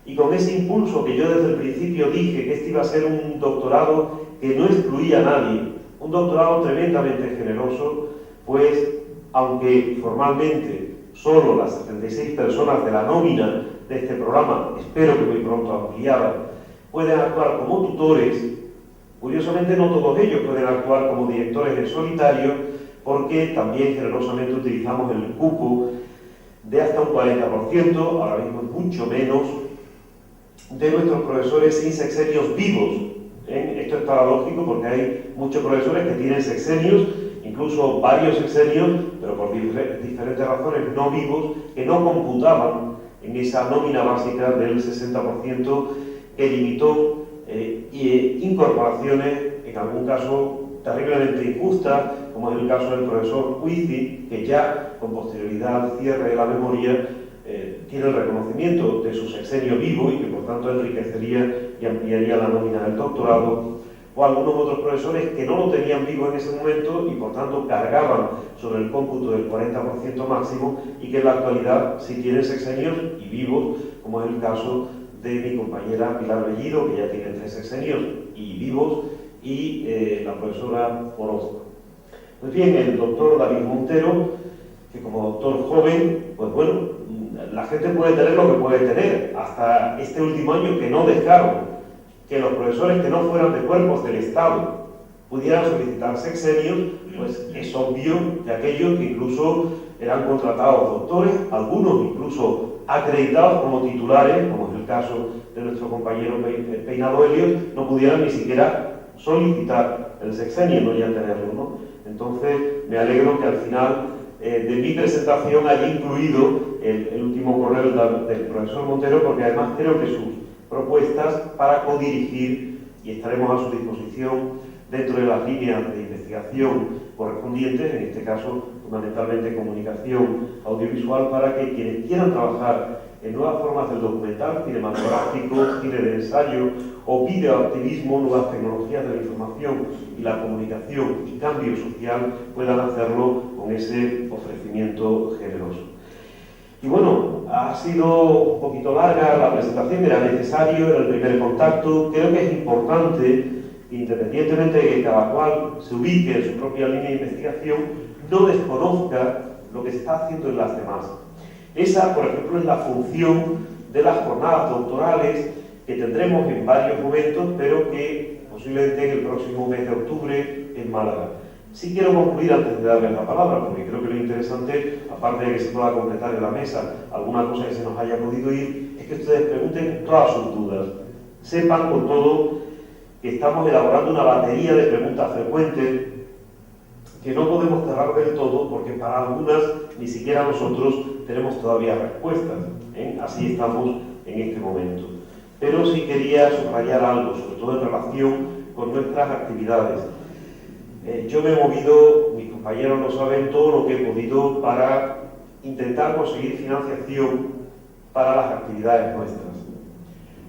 Y con ese impulso que yo desde el principio dije que este iba a ser un doctorado que no excluía a nadie, un doctorado tremendamente generoso, pues aunque formalmente solo las 76 personas de la nómina de este programa, espero que muy pronto ampliada, pueden actuar como tutores. Curiosamente, no todos ellos pueden actuar como directores en solitario, porque también generosamente utilizamos el cupo de hasta un 40%, ahora mismo es mucho menos, de nuestros profesores sin sexenios vivos. Esto es paradójico porque hay muchos profesores que tienen sexenios, incluso varios sexenios, pero por diferentes razones no vivos, que no computaban en esa nómina básica del 60% que limitó incorporaciones, en algún caso terriblemente injustas, como es el caso del profesor Huici, que ya con posterioridad al cierre de la memoria tiene el reconocimiento de su sexenio vivo y que por tanto enriquecería y ampliaría la nómina del doctorado, o algunos otros profesores que no lo tenían vivo en ese momento y por tanto cargaban sobre el cómputo del 40% máximo y que en la actualidad sí tienen sexenios y vivos, como es el caso de mi compañera Pilar Bellido, que ya tiene 3 sexenios y vivos, y la profesora Orozco. Pues bien, el doctor David Montero, que como doctor joven, pues bueno, la gente puede tener lo que puede tener. Hasta este último año que no dejaron que los profesores que no fueran de cuerpos del Estado pudieran solicitar sexenios, pues es obvio que aquellos que incluso eran contratados doctores, algunos incluso acreditados como titulares, como es el caso de nuestro compañero Peinado Helios, no pudieran ni siquiera solicitar el sexenio, no ya tenerlo, ¿no? Entonces, me alegro que al final de mi presentación haya incluido el último correo del profesor Montero, porque además creo que sus propuestas para codirigir, y estaremos a su disposición dentro de las líneas de investigación correspondientes, en este caso fundamentalmente comunicación audiovisual, para que quienes quieran trabajar en nuevas formas del documental, cinematográfico, cine de ensayo o videoactivismo, nuevas tecnologías de la información y la comunicación y cambio social, puedan hacerlo con ese ofrecimiento generoso. Y bueno, ha sido un poquito larga la presentación, era necesario, era el primer contacto. Creo que es importante, independientemente de que cada cual se ubique en su propia línea de investigación, no desconozca lo que se está haciendo en las demás. Esa, por ejemplo, es la función de las jornadas doctorales que tendremos en varios momentos, pero que posiblemente en el próximo mes de octubre en Málaga. Sí quiero concluir antes de darles la palabra, porque creo que lo interesante, aparte de que se pueda completar en la mesa alguna cosa que se nos haya podido ir, es que ustedes pregunten todas sus dudas. Sepan con todo que estamos elaborando una batería de preguntas frecuentes que no podemos cerrar del todo, porque para algunas ni siquiera nosotros tenemos todavía respuestas. Así estamos en este momento. Pero sí quería subrayar algo, sobre todo en relación con nuestras actividades. Yo me he movido, mis compañeros lo saben, todo lo que he podido para intentar conseguir financiación para las actividades nuestras.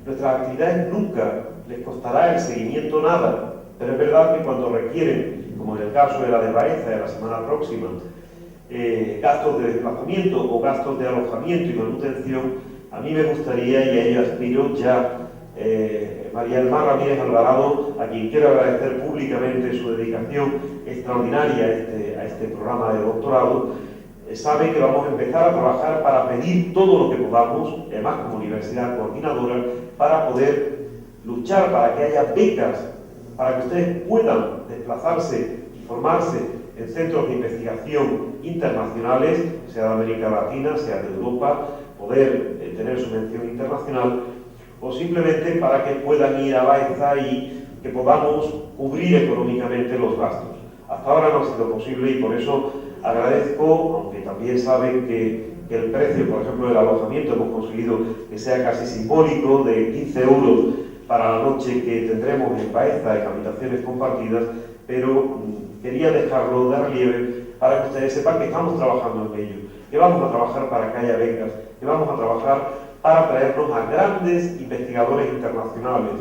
Nuestras actividades nunca les costará el seguimiento nada, pero es verdad que cuando requieren, como en el caso de la de Baeza de la semana próxima, gastos de desplazamiento o gastos de alojamiento y manutención, a mí me gustaría, y a ello aspiro, ya María del Mar Ramírez Alvarado, a quien quiero agradecer públicamente su dedicación extraordinaria a este programa de doctorado, sabe que vamos a empezar a trabajar para pedir todo lo que podamos, además como universidad coordinadora, para poder luchar para que haya becas, para que ustedes puedan desplazarse y formarse en centros de investigación internacionales, sea de América Latina, sea de Europa, poder tener subvención internacional, o simplemente para que puedan ir a Baeza y que podamos cubrir económicamente los gastos. Hasta ahora no ha sido posible y por eso agradezco, aunque también saben que el precio, por ejemplo, del alojamiento hemos conseguido que sea casi simbólico, de 15 euros para la noche que tendremos en Baeza en habitaciones compartidas, pero quería dejarlo de relieve para que ustedes sepan que estamos trabajando en ello, que vamos a trabajar para que haya becas, que vamos a trabajar para traernos a grandes investigadores internacionales.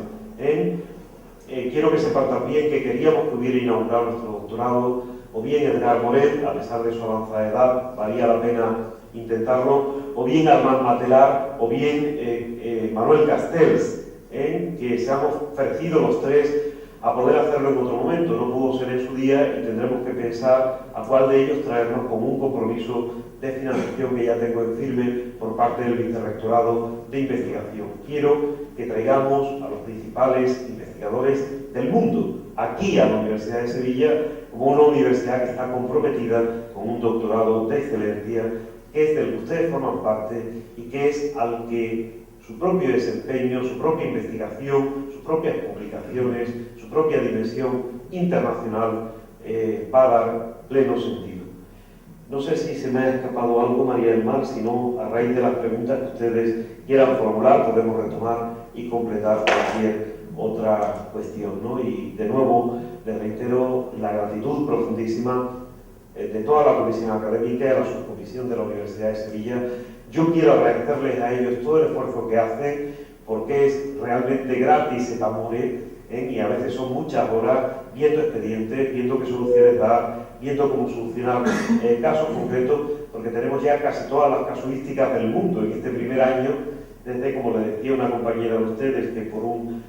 Quiero que sepan también que queríamos que hubiera inaugurado nuestro doctorado, o bien Edgar Morel, a pesar de su avanzada edad, valía la pena intentarlo, o bien Armand Matelar, o bien Manuel Castells, que se han ofrecido los tres a poder hacerlo en otro momento. No pudo ser en su día y tendremos que pensar a cuál de ellos traernos como un compromiso de financiación que ya tengo en firme por parte del Vicerrectorado de Investigación. Quiero que traigamos a los principales investigadores del mundo aquí a la Universidad de Sevilla como una universidad que está comprometida con un doctorado de excelencia, que es del que ustedes forman parte y que es al que su propio desempeño, su propia investigación, sus propias publicaciones, su propia dimensión internacional va a dar pleno sentido. No sé si se me ha escapado algo, María del Mar, si no, a raíz de las preguntas que ustedes quieran formular, podemos retomar y completar cualquier otra cuestión, ¿no? Y de nuevo, les reitero la gratitud profundísima de toda la comisión académica y a la subcomisión de la Universidad de Sevilla. Yo quiero agradecerles a ellos todo el esfuerzo que hacen, porque es realmente gratis el amor, y a veces son muchas horas viendo expedientes, viendo qué soluciones dar, viendo cómo solucionar casos concretos, porque tenemos ya casi todas las casuísticas del mundo en este primer año, desde, como le decía una compañera de ustedes, que por un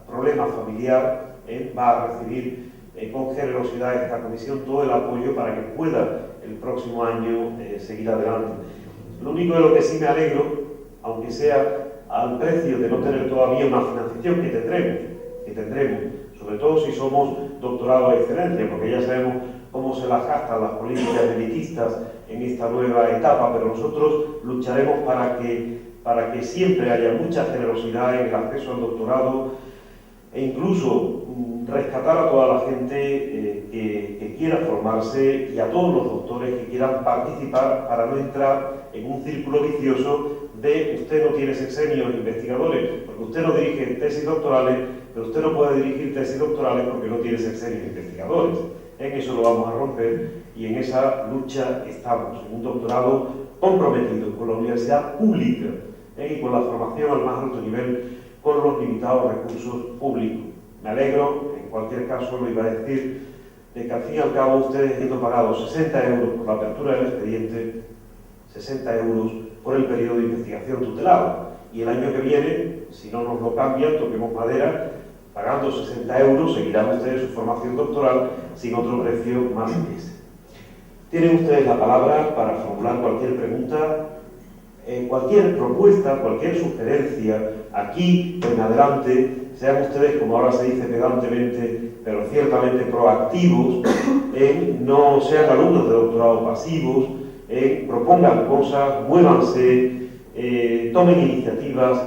problema familiar va a recibir con generosidad esta comisión todo el apoyo para que pueda el próximo año seguir adelante. Lo único de lo que sí me alegro, aunque sea al precio de no tener todavía una financiación que tendremos, sobre todo si somos doctorados de excelencia, porque ya sabemos cómo se las gastan las políticas elitistas en esta nueva etapa, pero nosotros lucharemos para que siempre haya mucha generosidad en el acceso al doctorado e incluso rescatar a toda la gente que quiera formarse y a todos los doctores que quieran participar para no entrar en un círculo vicioso de usted no tiene sexenios investigadores, porque usted no dirige tesis doctorales, pero usted no puede dirigir tesis doctorales porque no tiene sexenios investigadores. En eso lo vamos a romper y en esa lucha estamos, en un doctorado comprometido con la universidad pública y con la formación al más alto nivel, con los limitados recursos públicos. Me alegro, en cualquier caso lo iba a decir, de que al fin y al cabo ustedes habiendo pagado 60 euros por la apertura del expediente, 60 euros por el periodo de investigación tutelado. Y el año que viene, si no nos lo cambian, toquemos madera, pagando 60 euros, seguirán ustedes su formación doctoral sin otro precio más que ese. Tienen ustedes la palabra para formular cualquier pregunta, cualquier propuesta, cualquier sugerencia, aquí en adelante. Sean ustedes, como ahora se dice pedantemente, pero ciertamente proactivos, no sean alumnos de doctorado pasivos, propongan cosas, muévanse, tomen iniciativas,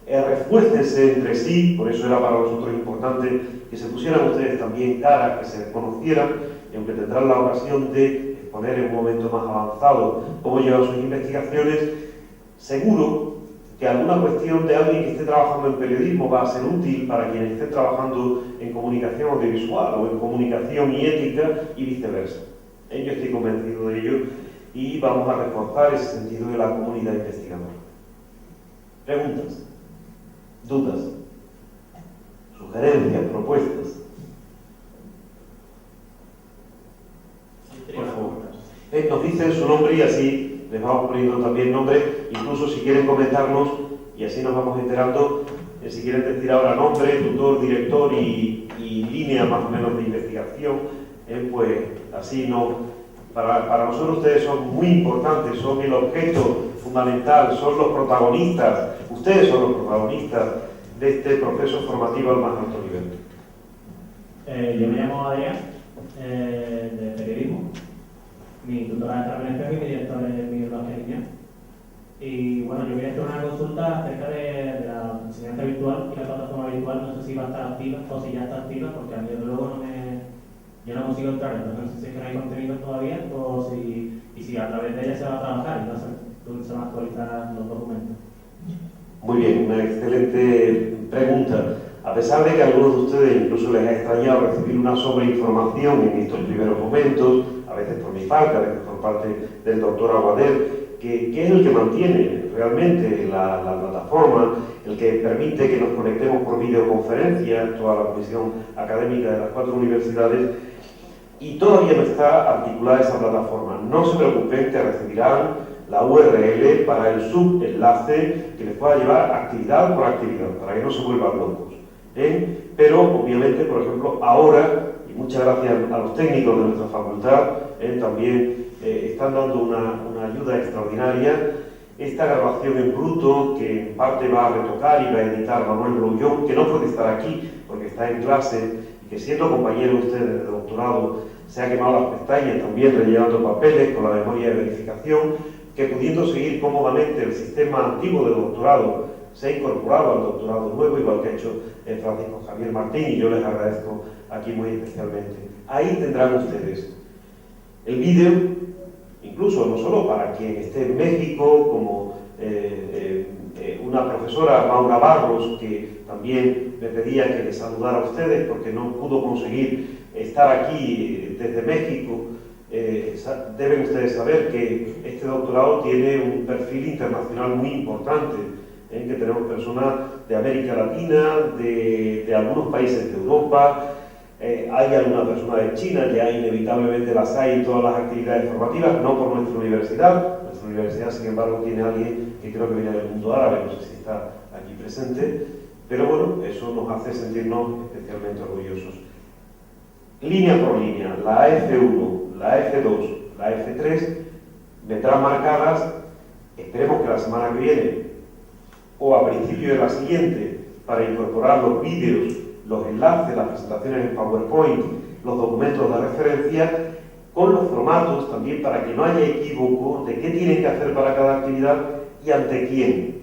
refuércense entre sí. Por eso era para nosotros importante que se pusieran ustedes también cara, que se conocieran, y aunque tendrán la ocasión de exponer en un momento más avanzado cómo llevan sus investigaciones, seguro que alguna cuestión de alguien que esté trabajando en periodismo va a ser útil para quienes estén trabajando en comunicación audiovisual o en comunicación y ética y viceversa. Yo estoy convencido de ello y vamos a reforzar ese sentido de la comunidad investigadora. Preguntas, dudas, sugerencias, propuestas. Por favor. Nos dicen su nombre y así les vamos poniendo también nombre, incluso si quieren comentarnos, y así nos vamos enterando, si quieren decir ahora nombre, tutor, director y línea más o menos de investigación, pues así no. Para nosotros ustedes son muy importantes, son el objeto fundamental, son los protagonistas, ustedes son los protagonistas de este proceso formativo al más alto nivel. Yo me llamo Adrián, de periodismo. Mi tutora es Carmen Espejo y mi director es Miguel Vázquez Liñán. Y bueno, yo quería hacer una consulta acerca de la enseñanza virtual y la plataforma virtual. No sé si va a estar activa o si ya está activa, porque a mí desde luego yo no consigo entrar, entonces no sé si es que no hay contenido todavía o si a través de ella se va a trabajar y se van a actualizar los documentos. Muy bien, una excelente pregunta. A pesar de que a algunos de ustedes incluso les ha extrañado recibir una sobreinformación en estos primeros momentos, a veces por mi parte, a veces por parte del doctor Aguadel, que es el que mantiene realmente la plataforma, el que permite que nos conectemos por videoconferencia, toda la comisión académica de las 4 universidades, y todavía no está articulada esa plataforma. No se preocupen que recibirán la URL para el subenlace que les pueda llevar actividad por actividad, para que no se vuelvan locos. Pero obviamente, por ejemplo, ahora y muchas gracias a los técnicos de nuestra facultad, también están dando una ayuda extraordinaria. Esta grabación en bruto, que en parte va a retocar y va a editar Manuel Brouillón, que no puede estar aquí porque está en clase, y que siendo compañero de ustedes de doctorado, se ha quemado las pestañas también rellenando papeles con la memoria de verificación, que pudiendo seguir cómodamente el sistema antiguo de doctorado, se ha incorporado al doctorado nuevo, igual que ha hecho Francisco Javier Martín, y yo les agradezco aquí muy especialmente. Ahí tendrán ustedes el vídeo, incluso no solo para quien esté en México, como una profesora, Maura Barros, que también me pedía que les saludara a ustedes porque no pudo conseguir estar aquí desde México. Deben ustedes saber que este doctorado tiene un perfil internacional muy importante, que tenemos personas de América Latina, de algunos países de Europa, hay alguna persona de China, ya inevitablemente las hay en todas las actividades formativas, no por nuestra universidad. Nuestra universidad, sin embargo, tiene a alguien que creo que viene del mundo árabe, no sé si está aquí presente, pero bueno, eso nos hace sentirnos especialmente orgullosos. Línea por línea, la F1, la F2, la F3 vendrán marcadas, esperemos que la semana que viene o a principio de la siguiente, para incorporar los vídeos, los enlaces, las presentaciones en PowerPoint, los documentos de referencia, con los formatos también para que no haya equívoco de qué tienen que hacer para cada actividad y ante quién.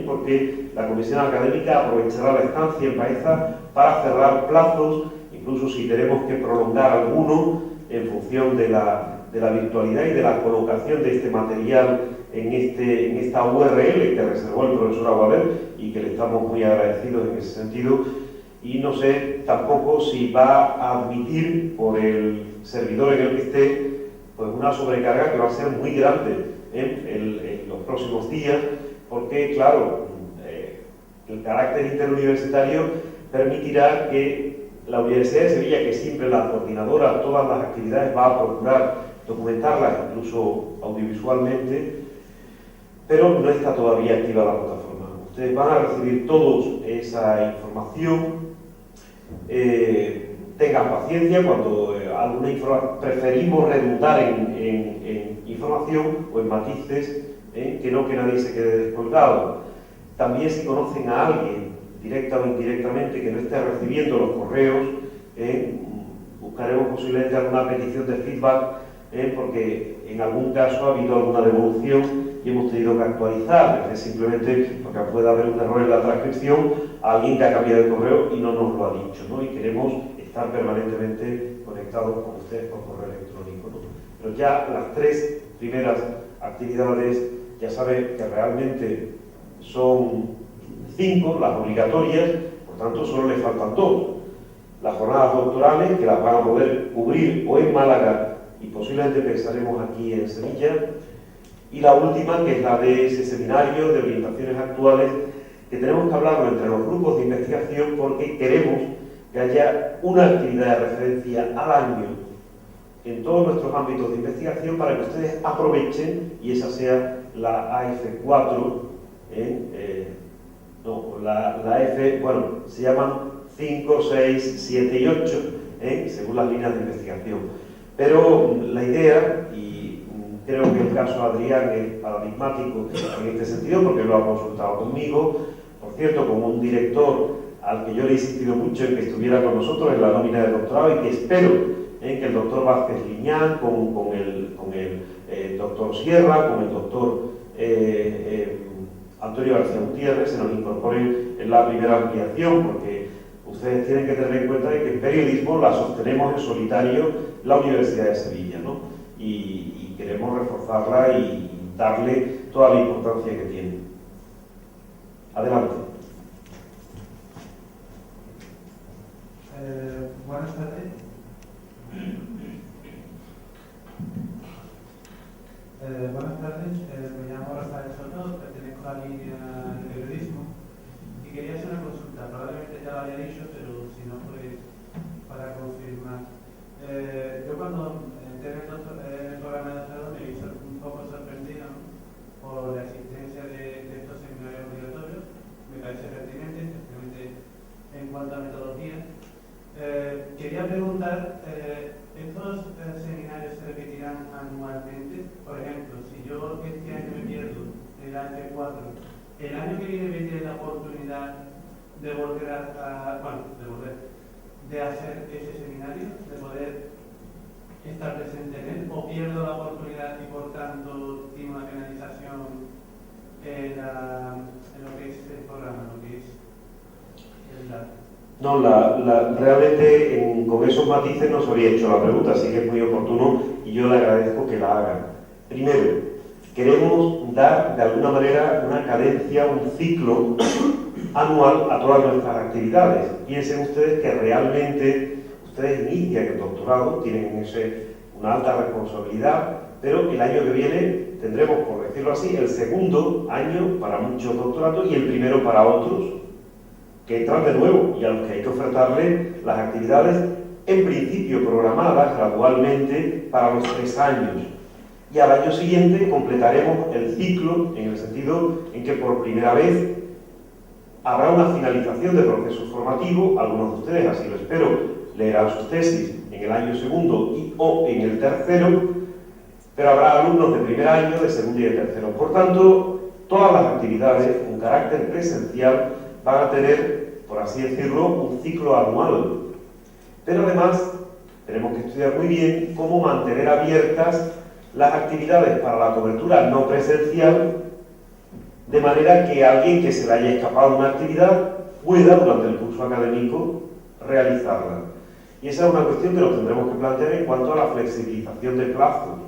Porque la Comisión Académica aprovechará la estancia en Baeza para cerrar plazos, incluso si tenemos que prolongar alguno en función de la virtualidad y de la colocación de este material en esta URL que reservó el profesor Aguader y que le estamos muy agradecidos en ese sentido. Y no sé tampoco si va a admitir por el servidor en el que esté pues una sobrecarga que va a ser muy grande en los próximos días, porque claro, el carácter interuniversitario permitirá que la Universidad de Sevilla, que siempre la coordinadora, todas las actividades, va a procurar documentarlas incluso audiovisualmente, pero no está todavía activa la plataforma. Ustedes van a recibir todos esa información. Tengan paciencia cuando alguna información, preferimos redundar en información o en matices, que no que nadie se quede descolgado. También si conocen a alguien, directa o indirectamente, que no esté recibiendo los correos, buscaremos posiblemente alguna petición de feedback, porque en algún caso ha habido alguna devolución y hemos tenido que actualizar, es simplemente porque puede haber un error en la transcripción, alguien que ha cambiado de correo y no nos lo ha dicho, ¿no? Y queremos estar permanentemente conectados con ustedes por correo electrónico, ¿no? Pero ya las tres primeras actividades, ya saben que realmente son 5 las obligatorias, por tanto solo le faltan 2. Las jornadas doctorales, que las van a poder cubrir o en Málaga y posiblemente pensaremos aquí en Sevilla, y la última, que es la de ese seminario de orientaciones actuales, que tenemos que hablarlo entre los grupos de investigación porque queremos que haya una actividad de referencia al año en todos nuestros ámbitos de investigación para que ustedes aprovechen, y esa sea la AF4, la F, bueno, se llaman 5, 6, 7 y 8, según las líneas de investigación. Pero la idea, y creo que el caso Adrián es paradigmático en este sentido porque lo ha consultado conmigo, por cierto, como un director al que yo le he insistido mucho en que estuviera con nosotros en la nómina de doctorado y que espero que el doctor Vázquez Liñán, con el doctor Sierra, con el doctor Antonio García Gutiérrez se nos incorporen en la primera ampliación, porque ustedes tienen que tener en cuenta de que el periodismo la sostenemos en solitario la Universidad de Sevilla, ¿no? Y queremos reforzarla y darle toda la importancia que tiene. Adelante. Buenas tardes. Buenas tardes, me llamo Rafael Soto, pertenezco a la línea de periodismo y quería hacer una consulta, probablemente ya lo había dicho, pero si no, pues para confirmar. Yo cuando entré en el programa de doctorado me hizo un poco sorprendido, ¿no?, por la existencia de estos seminarios obligatorios. Me parece pertinente, especialmente en cuanto a metodología. quería preguntar, ¿estos seminarios se repetirán anualmente? Por ejemplo, si yo este año me pierdo el año 4, el año que viene me tiene la oportunidad de volver de hacer ese seminario, de poder estar presente en él, o pierdo la oportunidad y por tanto tiene una penalización en lo que es el programa, lo que es el dato. No, realmente con esos matices no se había hecho la pregunta, así que es muy oportuno y yo le agradezco que la haga. Primero, queremos dar de alguna manera una cadencia, un ciclo anual a todas nuestras actividades. Piensen ustedes que realmente ustedes inician el doctorado, tienen una alta responsabilidad, pero el año que viene tendremos, por decirlo así, el segundo año para muchos doctorados y el primero para otros que entran de nuevo y a los que hay que ofertarle las actividades en principio programadas gradualmente para los 3 años. Y al año siguiente completaremos el ciclo en el sentido en que por primera vez habrá una finalización del proceso formativo. Algunos de ustedes, así lo espero, leerán sus tesis en el año segundo o en el tercero, pero habrá alumnos de primer año, de segundo y de tercero. Por tanto, todas las actividades con carácter presencial van a tener, por así decirlo, un ciclo anual. Pero además, tenemos que estudiar muy bien cómo mantener abiertas las actividades para la cobertura no presencial, de manera que alguien que se le haya escapado una actividad pueda, durante el curso académico, realizarla. Y esa es una cuestión que nos tendremos que plantear en cuanto a la flexibilización de plazos,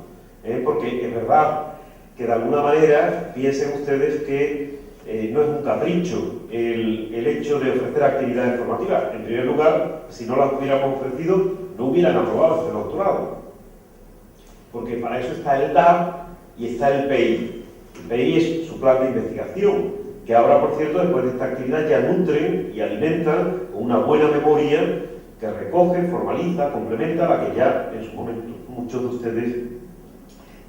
porque es verdad que de alguna manera piensen ustedes que no es un capricho el hecho de ofrecer actividades formativas. En primer lugar, si no las hubiéramos ofrecido, no hubieran aprobado este doctorado, porque para eso está el DAR y está el PEI. El PEI es su plan de investigación, que ahora, por cierto, después de esta actividad ya nutren y alimentan con una buena memoria que recoge, formaliza, complementa la que ya en su momento muchos de ustedes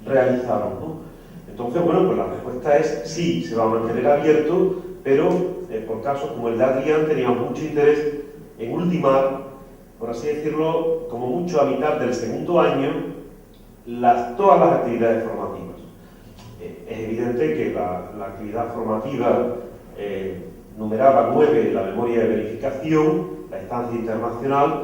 realizaron, ¿no? Entonces, bueno, pues la respuesta es sí, se va a mantener abierto, pero por casos como el de Adrián teníamos mucho interés en ultimar, por así decirlo, como mucho a mitad del segundo año, todas las actividades formativas. Es evidente que la actividad formativa numeraba 9, la memoria de verificación, la estancia internacional,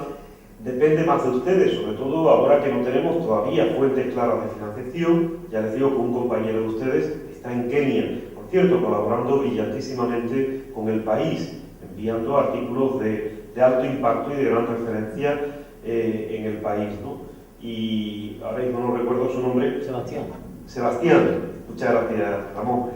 depende más de ustedes, sobre todo ahora que no tenemos todavía fuentes claras de financiación. Ya les digo que un compañero de ustedes está en Kenia, por cierto, colaborando brillantísimamente con El País, enviando artículos de alto impacto y de gran referencia en El País, ¿no? Y ahora mismo no recuerdo su nombre. Sebastián, muchas gracias, Ramón.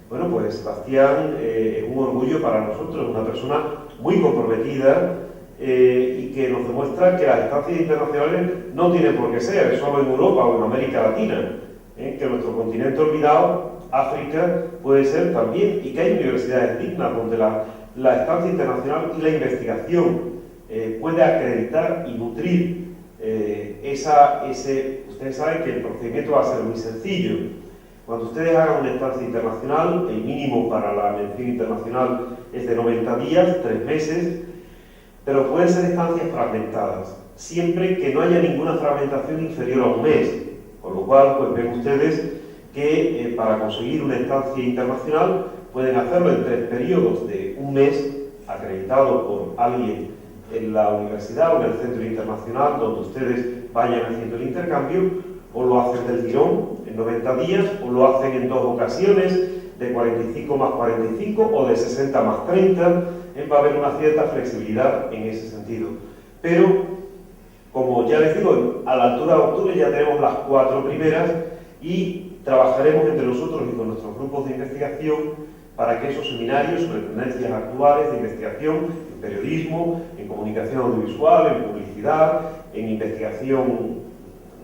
Bueno, pues Sebastián es un orgullo para nosotros, una persona muy comprometida y que nos demuestra que las estancias internacionales no tienen por qué ser solo en Europa o en América Latina, que nuestro continente olvidado, África, puede ser también, y que hay universidades dignas donde la estancia internacional y la investigación puede acreditar y nutrir ustedes saben que el procedimiento va a ser muy sencillo. Cuando ustedes hagan una estancia internacional, el mínimo para la mención internacional es de 90 días, 3 meses, pero pueden ser estancias fragmentadas, siempre que no haya ninguna fragmentación inferior a un mes, con lo cual, pues ven ustedes que para conseguir una estancia internacional pueden hacerlo en 3 periodos de un mes, acreditado por alguien en la universidad o en el centro internacional donde ustedes vayan haciendo el intercambio, o lo hacen del tirón en 90 días, o lo hacen en 2 ocasiones, de 45 más 45 o de 60 más 30, va a haber una cierta flexibilidad en ese sentido. Pero, como ya les digo, a la altura de octubre ya tenemos las 4 primeras y trabajaremos entre nosotros y con nuestros grupos de investigación para que esos seminarios sobre tendencias actuales de investigación en periodismo, en comunicación audiovisual, en publicidad, en investigación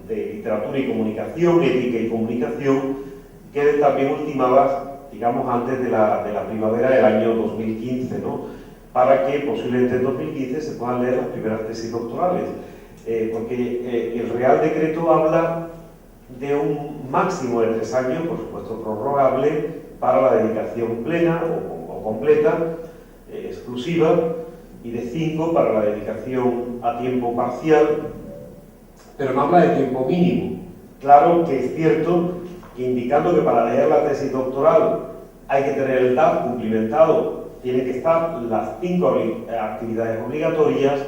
de literatura y comunicación, ética y comunicación, queden también ultimadas, digamos, antes de la primavera del año 2015, ¿no? Para que posiblemente en 2015 se puedan leer las primeras tesis doctorales, porque el Real Decreto habla de un máximo de 3 años, por supuesto prorrogable, para la dedicación plena o completa, exclusiva, y de 5 para la dedicación a tiempo parcial, pero no habla de tiempo mínimo. Claro que es cierto que indicando que para leer la tesis doctoral hay que tener el DAP cumplimentado, tienen que estar las 5 actividades obligatorias,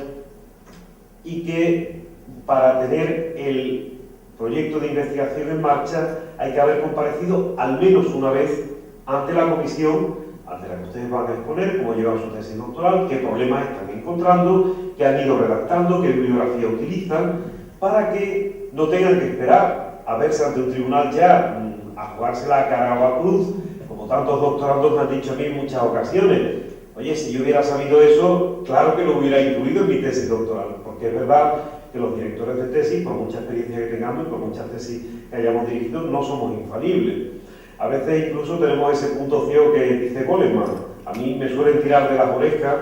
y que para tener el proyecto de investigación en marcha hay que haber comparecido al menos una vez ante la comisión, ante la que ustedes van a exponer cómo llevan su tesis doctoral, qué problemas están encontrando, qué han ido redactando, qué bibliografía utilizan, para que no tengan que esperar a verse ante un tribunal ya a jugarse la cara o a cruz, como tantos doctorandos me han dicho a mí en muchas ocasiones. Oye, si yo hubiera sabido eso, claro que lo hubiera incluido en mi tesis doctoral, porque es verdad que los directores de tesis, por mucha experiencia que tengamos y por muchas tesis que hayamos dirigido, no somos infalibles. A veces incluso tenemos ese punto ciego que dice Goleman. A mí me suelen tirar de las orejas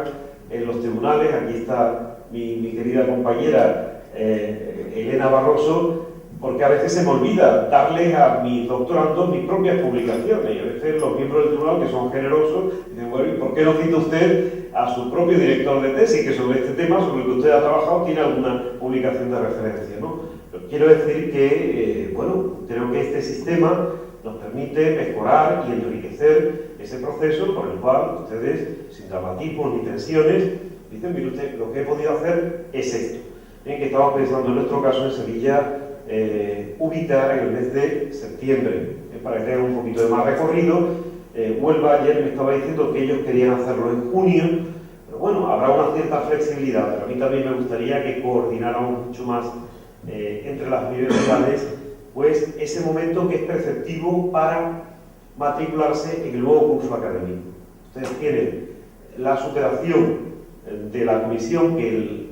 en los tribunales. Aquí está mi querida compañera Elena Barroso, porque a veces se me olvida darles a mis doctorandos mis propias publicaciones, y a veces los miembros del tribunal, que son generosos, dicen, bueno, ¿y por qué no cita usted a su propio director de tesis, que sobre este tema, sobre el que usted ha trabajado, tiene alguna publicación de referencia, ¿no? Pero quiero decir que, bueno, creo que este sistema nos permite mejorar y enriquecer ese proceso por el cual ustedes, sin dramatismos ni tensiones, dicen, mire usted, lo que he podido hacer es esto. Bien, que estamos pensando en nuestro caso en Sevilla, ubicar en el mes de septiembre, para que tengan un poquito de más recorrido. Huelva ayer me estaba diciendo que ellos querían hacerlo en junio, pero bueno, habrá una cierta flexibilidad, pero a mí también me gustaría que coordináramos mucho más entre las universidades, pues ese momento que es perceptivo para matricularse en el nuevo curso académico. Ustedes tienen la superación de la comisión que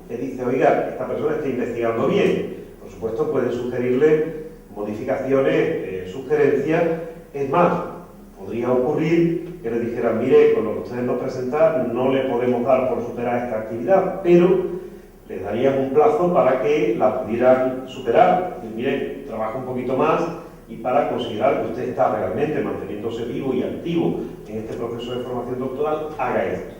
dice, oiga, esta persona está investigando bien. Por supuesto, pueden sugerirle modificaciones, sugerencias. Es más, podría ocurrir que le dijeran, mire, con lo que ustedes nos presentan no le podemos dar por superar esta actividad, pero les darían un plazo para que la pudieran superar. Y mire, trabaja un poquito más, y para considerar que usted está realmente manteniéndose vivo y activo en este proceso de formación doctoral, haga esto.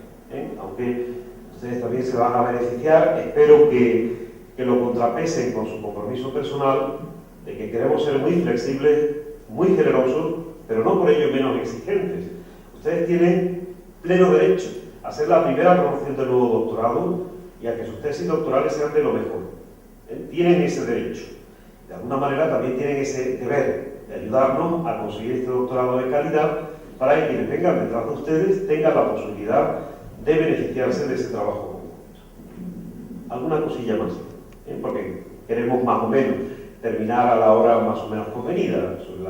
Aunque ustedes también se van a beneficiar, espero que lo contrapesen con su compromiso personal de que queremos ser muy flexibles, muy generosos, pero no por ello menos exigentes. Ustedes tienen pleno derecho a ser la primera promoción del nuevo doctorado y a que sus tesis doctorales sean de lo mejor. Tienen ese derecho. De alguna manera también tienen ese deber de ayudarnos a conseguir este doctorado de calidad para que quienes vengan detrás de ustedes tengan la posibilidad de beneficiarse de ese trabajo conjunto. ¿Alguna cosilla más? Porque queremos más o menos terminar a la hora más o menos convenida, sobre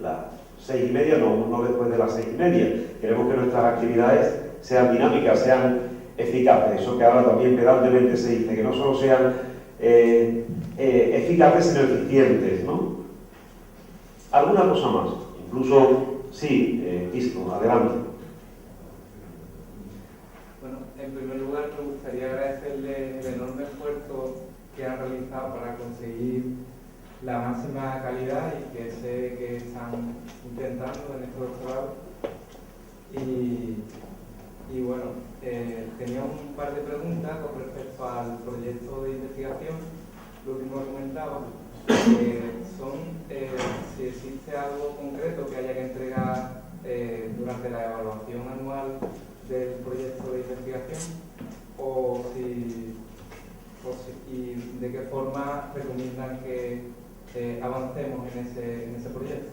las 6:30, no después de las 6:30. Queremos que nuestras actividades sean dinámicas, sean eficaces, eso que ahora también pedantemente se dice, que no solo sean eficaces sino eficientes, ¿no? ¿Alguna cosa más? Incluso, sí, Quisco, adelante. Bueno, en primer lugar me gustaría agradecerle el enorme esfuerzo que han realizado para conseguir la máxima calidad y que sé que están intentando en este doctorado. Y bueno, tenía un par de preguntas con respecto al proyecto de investigación. Lo último que comentaba son si existe algo concreto que haya que entregar durante la evaluación anual del proyecto de investigación y de qué forma recomiendan que avancemos en ese proyecto.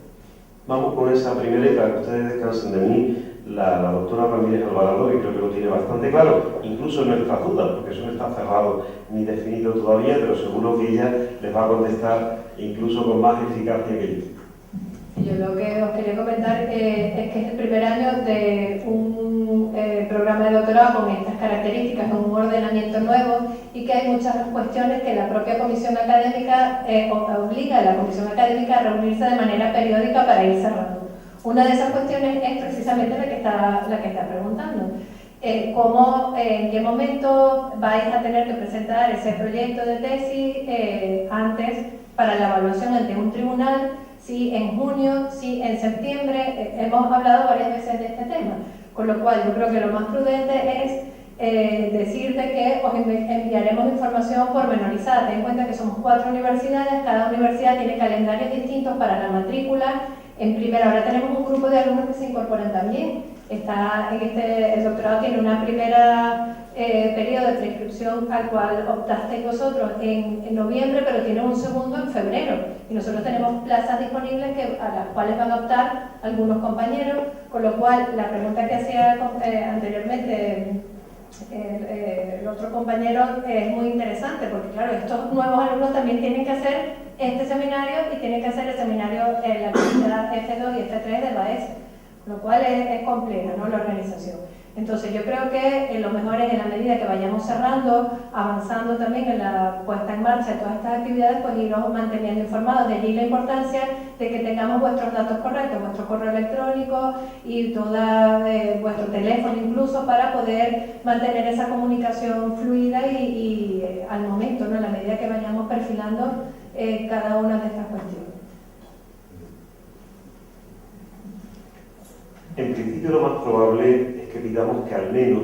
Vamos con esa primera y para que ustedes descansen de mí, la doctora Ramírez Alvarado, que creo que lo tiene bastante claro, incluso en nuestras dudas, porque eso no está cerrado ni definido todavía, pero seguro que ella les va a contestar incluso con más eficacia que yo. Yo lo que os quería comentar es que es el primer año de un programa de doctorado con estas características, con un ordenamiento nuevo, y que hay muchas cuestiones que la propia comisión académica obliga a la comisión académica a reunirse de manera periódica para ir cerrando. Una de esas cuestiones es precisamente la que está preguntando. ¿En qué momento vais a tener que presentar ese proyecto de tesis antes para la evaluación ante un tribunal? Si en junio, si en septiembre, hemos hablado varias veces de este tema. Con lo cual, yo creo que lo más prudente es decirte que os enviaremos información pormenorizada. Ten en cuenta que somos 4 universidades, cada universidad tiene calendarios distintos para la matrícula. En primera, ahora tenemos un grupo de alumnos que se incorporan también. El doctorado tiene una primera periodo de preinscripción al cual optasteis vosotros en noviembre, pero tiene un segundo en febrero. Y nosotros tenemos plazas disponibles a las cuales van a optar algunos compañeros, con lo cual la pregunta que hacía anteriormente el otro compañero es muy interesante, porque claro, estos nuevos alumnos también tienen que hacer este seminario y tienen que hacer el seminario en la actividad F2 y F3 de BAESA, lo cual es compleja, ¿no?, la organización. Entonces yo creo que lo mejor es, en la medida que vayamos cerrando, avanzando también en la puesta en marcha de todas estas actividades, pues irnos manteniendo informados. De allí la importancia de que tengamos vuestros datos correctos, vuestro correo electrónico y vuestro teléfono incluso, para poder mantener esa comunicación fluida y al momento, ¿no?, en la medida que vayamos perfilando cada una de estas cuestiones. En principio lo más probable es que pidamos que al menos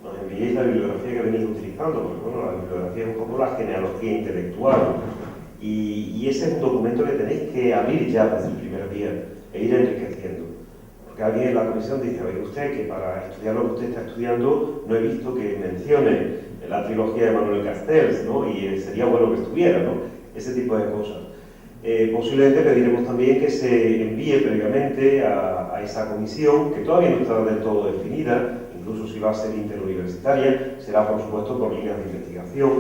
nos enviéis la bibliografía que venís utilizando, porque bueno, la bibliografía es un poco la genealogía intelectual, y ese es un documento que tenéis que abrir ya desde el primer día e ir enriqueciendo. Porque alguien en la comisión dice, a ver, usted, que para estudiar lo que usted está estudiando no he visto que mencione la trilogía de Manuel Castells, ¿no?, y sería bueno que estuviera, ¿no?, ese tipo de cosas. Posiblemente pediremos también que se envíe previamente a esa comisión, que todavía no está del todo definida, incluso si va a ser interuniversitaria, será por supuesto por líneas de investigación,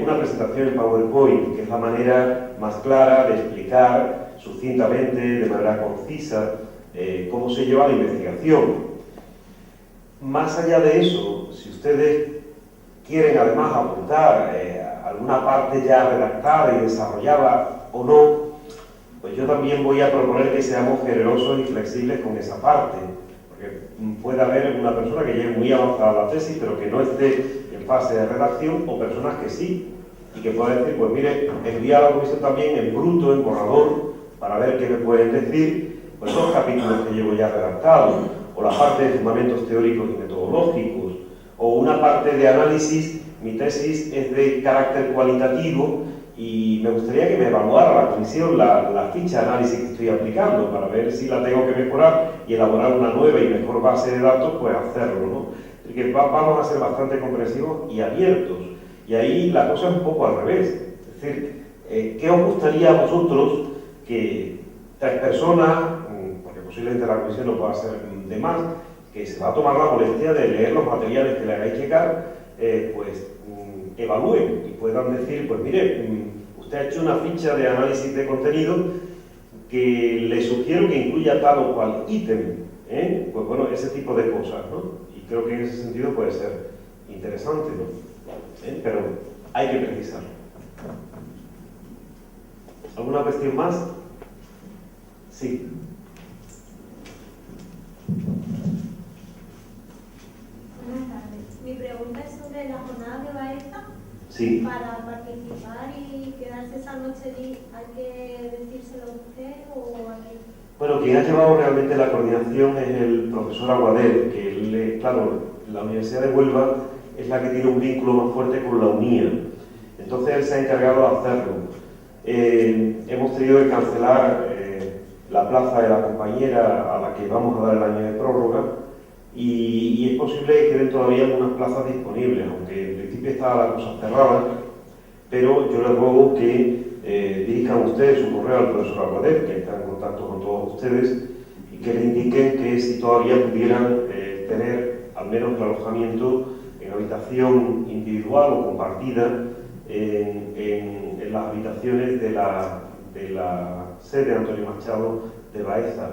una presentación en PowerPoint, que es la manera más clara de explicar sucintamente, de manera concisa, cómo se lleva la investigación. Más allá de eso, si ustedes quieren además apuntar alguna parte ya redactada y desarrollada o no, pues yo también voy a proponer que seamos generosos y flexibles con esa parte, porque puede haber una persona que llegue muy avanzada la tesis pero que no esté en fase de redacción, o personas que sí, y que pueda decir, pues mire, envía a la comisión también en bruto, en borrador, para ver qué me pueden decir, pues los capítulos que llevo ya redactados, o la parte de fundamentos teóricos y metodológicos, o una parte de análisis. Mi tesis es de carácter cualitativo y me gustaría que me evaluara la comisión la ficha de análisis que estoy aplicando, para ver si la tengo que mejorar y elaborar una nueva y mejor base de datos, pues hacerlo, ¿no? Porque vamos a ser bastante comprensivos y abiertos. Y ahí la cosa es un poco al revés. Es decir, ¿qué os gustaría a vosotros que 3 personas, porque posiblemente la comisión no pueda ser de más, que se va a tomar la molestia de leer los materiales que le hagáis llegar, pues evalúen y puedan decir, pues mire, usted ha hecho una ficha de análisis de contenido que le sugiero que incluya tal o cual ítem, pues bueno, ese tipo de cosas, ¿no? Y creo que en ese sentido puede ser interesante, ¿no? Pero hay que precisarlo. ¿Alguna cuestión más? Sí. Buenas tardes. Mi pregunta es sobre la jornada de BAESA. Sí. Para participar y quedarse esa noche allí, ¿hay que decírselo a usted o a quién? Bueno, quien ha llevado realmente la coordinación es el profesor Aguadel, que claro, la Universidad de Huelva es la que tiene un vínculo más fuerte con la UNIA. Entonces él se ha encargado de hacerlo. Hemos tenido que cancelar la plaza de la compañera a la que vamos a dar el año de prórroga, y es posible que queden todavía algunas plazas disponibles, aunque en principio está la cosa cerrada, pero yo les ruego que dirijan ustedes su correo al profesor Aguadel, que está en contacto con todos ustedes, y que le indiquen que si todavía pudieran tener al menos el alojamiento en habitación individual o compartida en las habitaciones de la sede Antonio Machado de Baeza,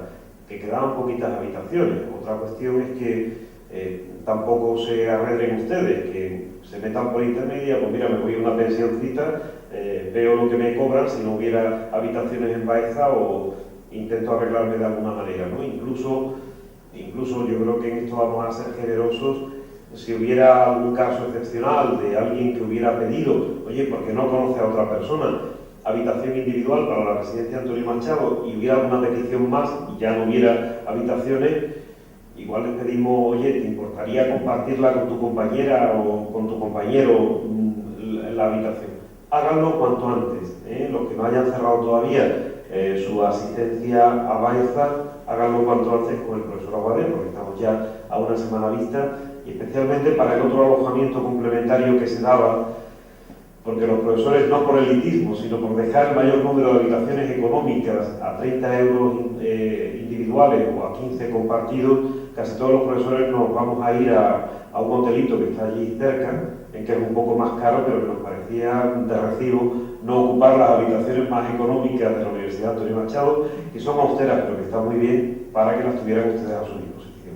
que quedaban poquitas habitaciones. Otra cuestión es que tampoco se arredren ustedes, que se metan por intermedia, pues mira, me voy a una pensioncita, veo lo que me cobran si no hubiera habitaciones en Baeza, o intento arreglarme de alguna manera, ¿no? Incluso yo creo que en esto vamos a ser generosos. Si hubiera algún caso excepcional de alguien que hubiera pedido, oye, porque no conoce a otra persona, habitación individual para la residencia Antonio Machado, y hubiera alguna petición más y ya no hubiera habitaciones, igual les pedimos, oye, ¿te importaría compartirla con tu compañera o con tu compañero la habitación? Háganlo cuanto antes, los que no hayan cerrado todavía su asistencia a Baeza, háganlo cuanto antes con el profesor Aguadé, porque estamos ya a una semana vista, y especialmente para el otro alojamiento complementario que se daba, porque los profesores, no por elitismo, sino por dejar el mayor número de habitaciones económicas a 30 euros individuales o a 15 compartidos, casi todos los profesores nos vamos a ir a un hotelito que está allí cerca, en que es un poco más caro, pero que nos parecía de recibo no ocupar las habitaciones más económicas de la Universidad Antonio Machado, que son austeras, pero que están muy bien para que las tuvieran ustedes a su disposición.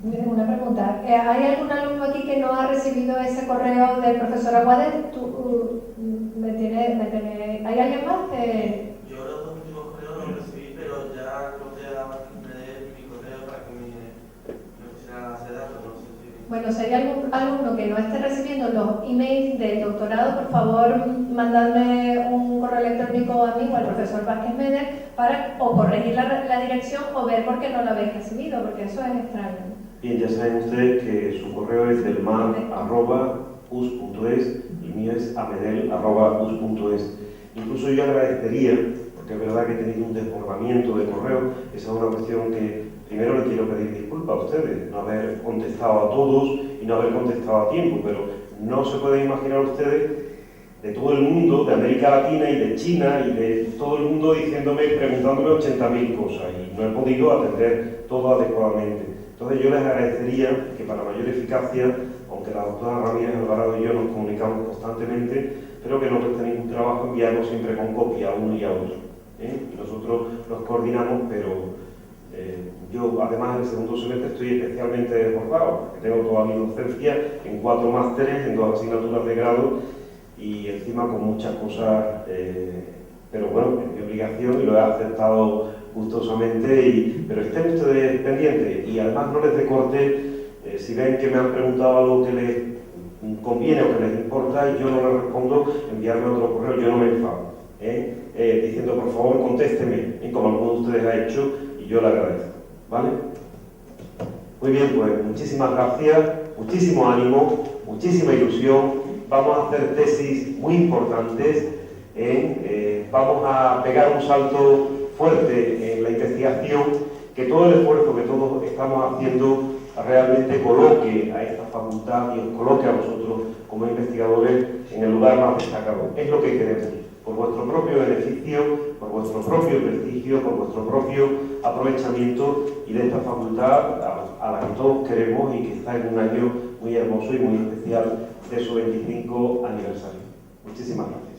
Una pregunta. ¿Hay algún alumno aquí que no ha recibido ese correo del profesor Aguadé? ¿Hay alguien más? Yo los dos últimos correos los recibí, pero ya no te daba mi correo para que me pusieran a base de datos. No sé si... Bueno, si hay algún alumno que no esté recibiendo los emails del doctorado, por favor, mandadme un correo electrónico a mí o al profesor Vázquez Meder para o corregir la dirección o ver por qué no lo habéis recibido, porque eso es extraño. Bien, ya saben ustedes que su correo es delmar@us.es y mío es amedel@us.es. Incluso yo agradecería, porque es verdad que he tenido un desbordamiento de correo, esa es una cuestión que primero le quiero pedir disculpas a ustedes, no haber contestado a todos y no haber contestado a tiempo, pero no se pueden imaginar ustedes de todo el mundo, de América Latina y de China y de todo el mundo preguntándome 80.000 cosas y no he podido atender todo adecuadamente. Entonces yo les agradecería que para mayor eficacia, aunque la doctora Ramírez Alvarado y yo nos comunicamos constantemente, pero que no cueste ningún trabajo enviarnos siempre con copia a uno y a otro. Y nosotros los coordinamos, pero yo además en el segundo semestre estoy especialmente desbordado, porque tengo toda mi docencia en 4 másteres, en 2 asignaturas de grado y encima con muchas cosas, pero bueno, es mi obligación y lo he aceptado gustosamente, pero estén ustedes pendientes y además no les decorte, si ven que me han preguntado algo que les conviene o que les importa y yo no les respondo, enviarme otro correo, yo no me enfado, diciendo por favor contésteme, como alguno de ustedes ha hecho y yo le agradezco, ¿vale? Muy bien, pues muchísimas gracias, muchísimo ánimo, muchísima ilusión, vamos a hacer tesis muy importantes, vamos a pegar un salto fuerte en la investigación, que todo el esfuerzo que todos estamos haciendo realmente coloque a esta facultad y os coloque a vosotros como investigadores en el lugar más destacado. Es lo que queremos, por vuestro propio beneficio, por vuestro propio prestigio, por vuestro propio aprovechamiento y de esta facultad a la que todos queremos y que está en un año muy hermoso y muy especial de su 25 aniversario. Muchísimas gracias.